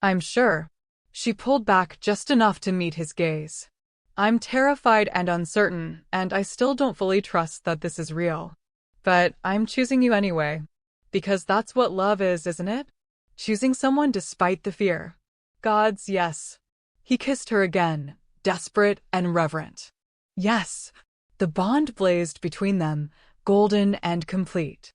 I'm sure. She pulled back just enough to meet his gaze. I'm terrified and uncertain, and I still don't fully trust that this is real. But I'm choosing you anyway. Because that's what love is, isn't it? Choosing someone despite the fear. God's yes. He kissed her again, desperate and reverent. Yes. The bond blazed between them, golden and complete.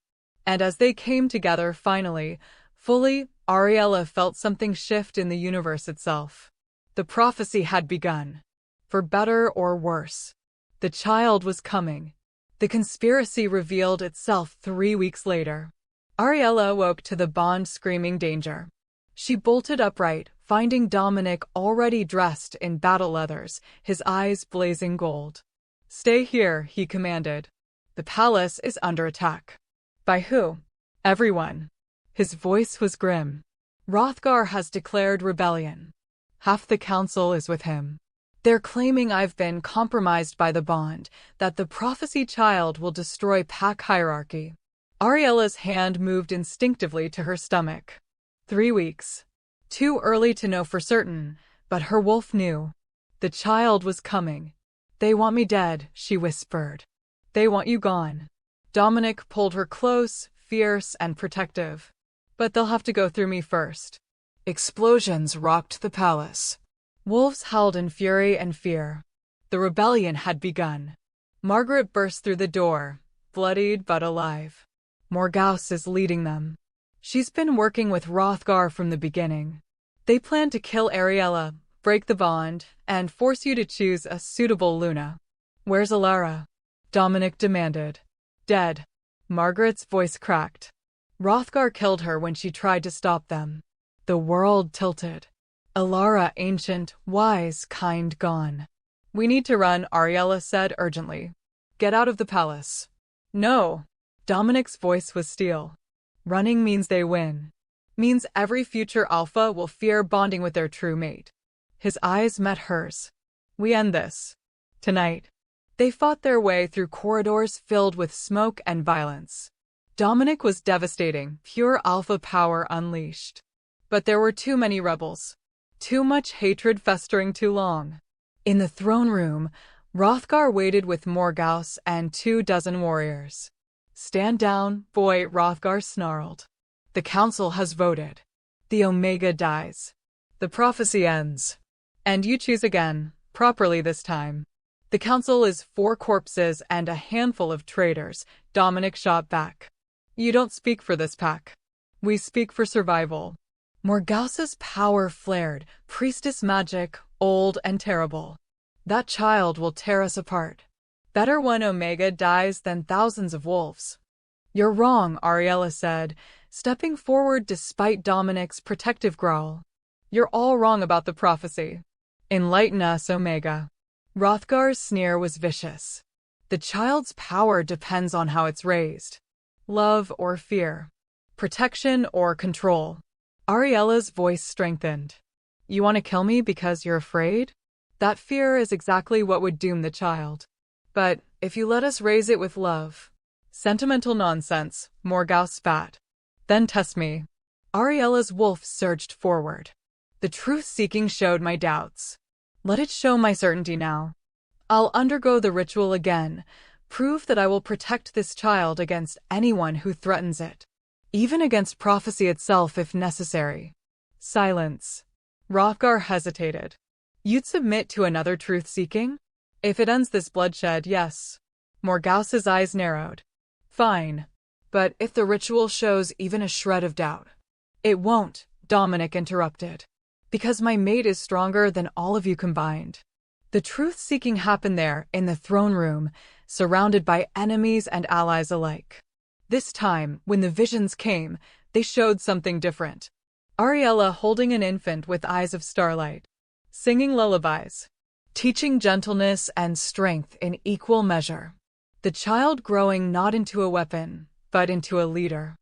And as they came together finally, fully, Ariella felt something shift in the universe itself. The prophecy had begun. For better or worse. The child was coming. The conspiracy revealed itself 3 weeks later. Ariella woke to the bond screaming danger. She bolted upright, finding Dominic already dressed in battle leathers, his eyes blazing gold. Stay here, he commanded. The palace is under attack. By who? Everyone. His voice was grim. Hrothgar has declared rebellion. Half the council is with him. They're claiming I've been compromised by the bond, that the prophecy child will destroy pack hierarchy. Ariella's hand moved instinctively to her stomach. 3 weeks. Too early to know for certain, but her wolf knew. The child was coming. They want me dead, she whispered. They want you gone. Dominic pulled her close, fierce and protective. But they'll have to go through me first. Explosions rocked the palace. Wolves howled in fury and fear. The rebellion had begun. Margaret burst through the door, bloodied but alive. Morgause is leading them. She's been working with Hrothgar from the beginning. They plan to kill Ariella, break the bond, and force you to choose a suitable Luna. Where's Alara? Dominic demanded. Dead. Margaret's voice cracked. Hrothgar killed her when she tried to stop them. The world tilted. Alara, ancient, wise, kind, gone. We need to run, Ariella said urgently. Get out of the palace. No. Dominic's voice was steel. Running means they win. Means every future alpha will fear bonding with their true mate. His eyes met hers. We end this. Tonight. They fought their way through corridors filled with smoke and violence. Dominic was devastating, pure alpha power unleashed. But there were too many rebels. Too much hatred festering too long. In the throne room, Hrothgar waited with Morgause and 24 warriors. Stand down, boy, Hrothgar snarled. The council has voted. The Omega dies. The prophecy ends. And you choose again, properly this time. The council is 4 corpses and a handful of traitors, Dominic shot back. You don't speak for this pack. We speak for survival. Morgause's power flared, priestess magic, old and terrible. That child will tear us apart. Better one Omega dies than thousands of wolves. You're wrong, Ariella said, stepping forward despite Dominic's protective growl. You're all wrong about the prophecy. Enlighten us, Omega. Hrothgar's sneer was vicious. The child's power depends on how it's raised. Love or fear. Protection or control. Ariella's voice strengthened. You want to kill me because you're afraid? That fear is exactly what would doom the child. But if you let us raise it with love. Sentimental nonsense, Morgause spat. Then test me. Ariella's wolf surged forward. The truth-seeking showed my doubts. Let it show my certainty now. I'll undergo the ritual again, prove that I will protect this child against anyone who threatens it. Even against prophecy itself if necessary. Silence. Hrothgar hesitated. You'd submit to another truth-seeking? If it ends this bloodshed, yes. Morgause's eyes narrowed. Fine. But if the ritual shows even a shred of doubt. It won't, Dominic interrupted. Because my mate is stronger than all of you combined. The truth-seeking happened there, in the throne room, surrounded by enemies and allies alike. This time, when the visions came, they showed something different. Ariella holding an infant with eyes of starlight. Singing lullabies. Teaching gentleness and strength in equal measure. The child growing not into a weapon, but into a leader.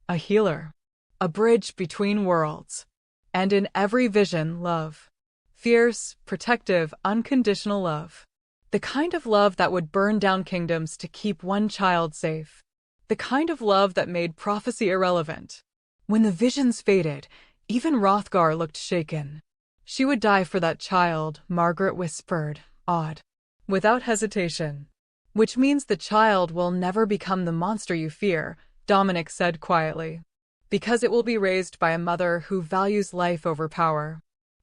A healer. A bridge between worlds. And in every vision, love. Fierce, protective, unconditional love. The kind of love that would burn down kingdoms to keep one child safe. The kind of love that made prophecy irrelevant. When the visions faded, even Hrothgar looked shaken. She would die for that child, Margaret whispered, awed. Without hesitation. Which means the child will never become the monster you fear, Dominic said quietly. Because it will be raised by a mother who values life over power.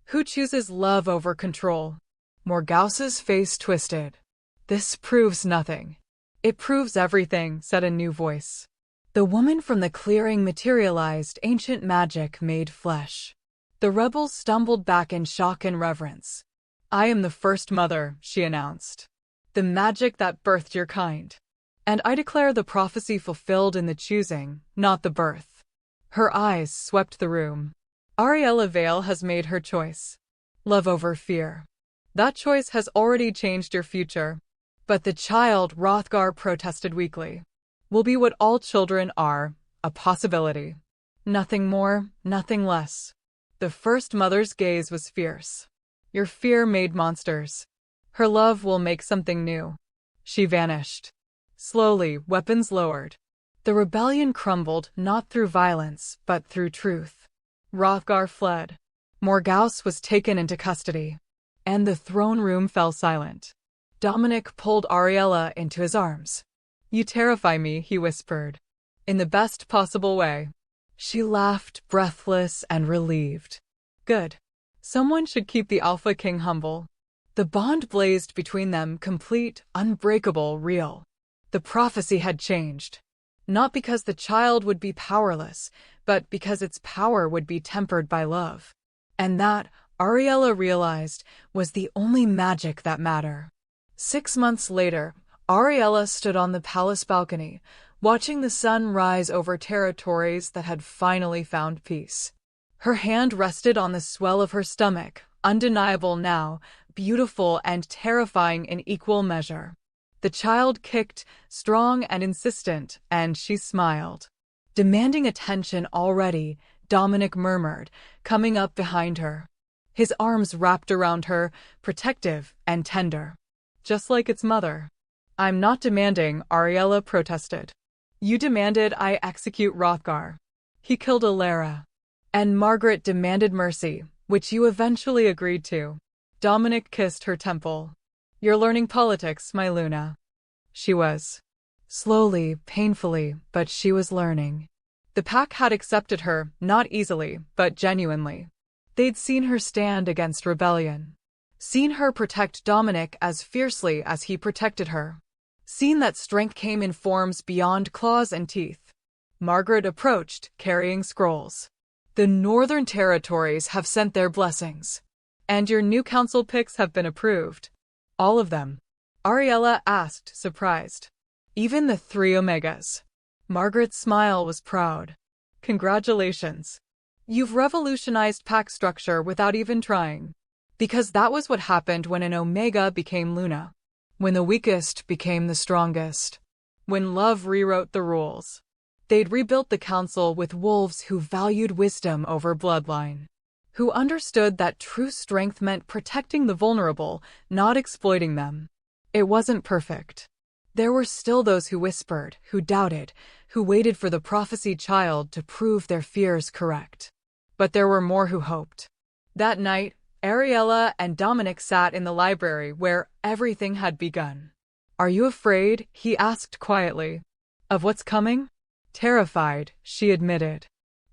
Who chooses love over control. Morgause's face twisted. This proves nothing. It proves everything, said a new voice. The woman from the clearing materialized, ancient magic made flesh. The rebels stumbled back in shock and reverence. I am the first mother, she announced. The magic that birthed your kind. And I declare the prophecy fulfilled in the choosing, not the birth. Her eyes swept the room. Ariella Vale has made her choice. Love over fear. That choice has already changed your future. But the child, Hrothgar protested weakly, will be what all children are, a possibility. Nothing more, nothing less. The first mother's gaze was fierce. Your fear made monsters. Her love will make something new. She vanished. Slowly, weapons lowered. The rebellion crumbled not through violence, but through truth. Hrothgar fled. Morgause was taken into custody. And the throne room fell silent. Dominic pulled Ariella into his arms. You terrify me, he whispered. In the best possible way. She laughed, breathless and relieved. Good. Someone should keep the Alpha King humble. The bond blazed between them, complete, unbreakable, real. The prophecy had changed. Not because the child would be powerless, but because its power would be tempered by love. And that, Ariella realized, was the only magic that mattered. 6 months later, Ariella stood on the palace balcony, watching the sun rise over territories that had finally found peace. Her hand rested on the swell of her stomach, undeniable now, beautiful and terrifying in equal measure. The child kicked, strong and insistent, and she smiled. Demanding attention already, Dominic murmured, coming up behind her. His arms wrapped around her, protective and tender. Just like its mother. I'm not demanding, Ariella protested. You demanded I execute Hrothgar. He killed Alara. And Margaret demanded mercy, which you eventually agreed to. Dominic kissed her temple. You're learning politics, my Luna. She was. Slowly, painfully, but she was learning. The pack had accepted her, not easily, but genuinely. They'd seen her stand against rebellion. Seen her protect Dominic as fiercely as he protected her. Seen that strength came in forms beyond claws and teeth. Margaret approached, carrying scrolls. The Northern Territories have sent their blessings. And your new council picks have been approved. All of them? Ariella asked, surprised. Even the 3 Omegas. Margaret's smile was proud. Congratulations. You've revolutionized pack structure without even trying. Because that was what happened when an Omega became Luna. When the weakest became the strongest. When love rewrote the rules. They'd rebuilt the council with wolves who valued wisdom over bloodline. Who understood that true strength meant protecting the vulnerable, not exploiting them. It wasn't perfect. There were still those who whispered, who doubted, who waited for the prophesy child to prove their fears correct. But there were more who hoped. That night, Ariella and Dominic sat in the library where everything had begun. Are you afraid? He asked quietly. Of what's coming? Terrified, she admitted.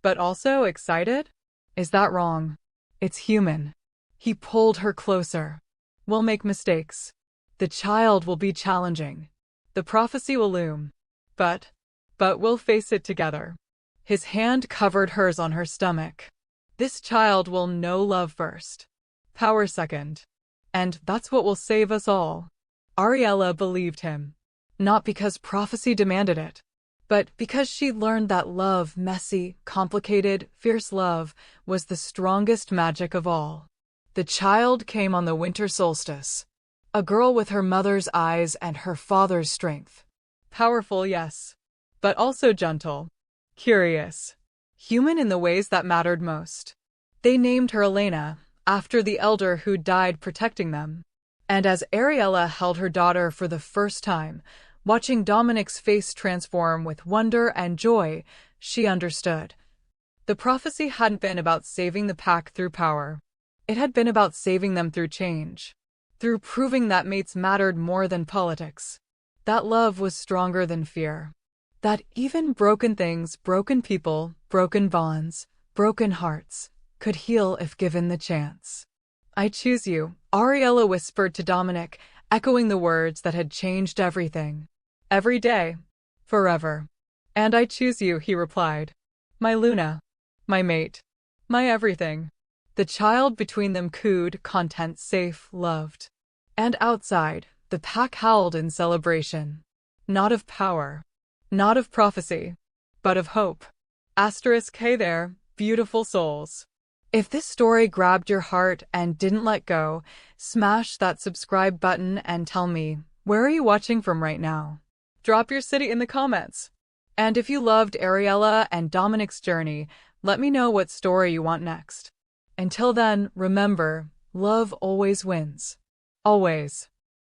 But also excited? Is that wrong? It's human. He pulled her closer. We'll make mistakes. The child will be challenging. The prophecy will loom. But we'll face it together. His hand covered hers on her stomach. This child will know love first. Power second. And that's what will save us all. Ariella believed him. Not because prophecy demanded it, but because she learned that love, messy, complicated, fierce love, was the strongest magic of all. The child came on the winter solstice. A girl with her mother's eyes and her father's strength. Powerful, yes. But also gentle. Curious. Human in the ways that mattered most. They named her Elena, after the elder who died protecting them. And as Ariella held her daughter for the first time, watching Dominic's face transform with wonder and joy, she understood. The prophecy hadn't been about saving the pack through power. It had been about saving them through change. Through proving that mates mattered more than politics. That love was stronger than fear. That even broken things, broken people, broken bonds, broken hearts, could heal if given the chance. I choose you, Ariella whispered to Dominic, echoing the words that had changed everything. Every day. Forever. And I choose you, he replied. My Luna. My mate. My everything. The child between them cooed, content, safe, loved. And outside, the pack howled in celebration. Not of power. Not of prophecy. But of hope. Hey there, beautiful souls. If this story grabbed your heart and didn't let go, smash that subscribe button and tell me, where are you watching from right now? Drop your city in the comments. And if you loved Ariella and Dominic's journey, let me know what story you want next. Until then, remember, love always wins. Always.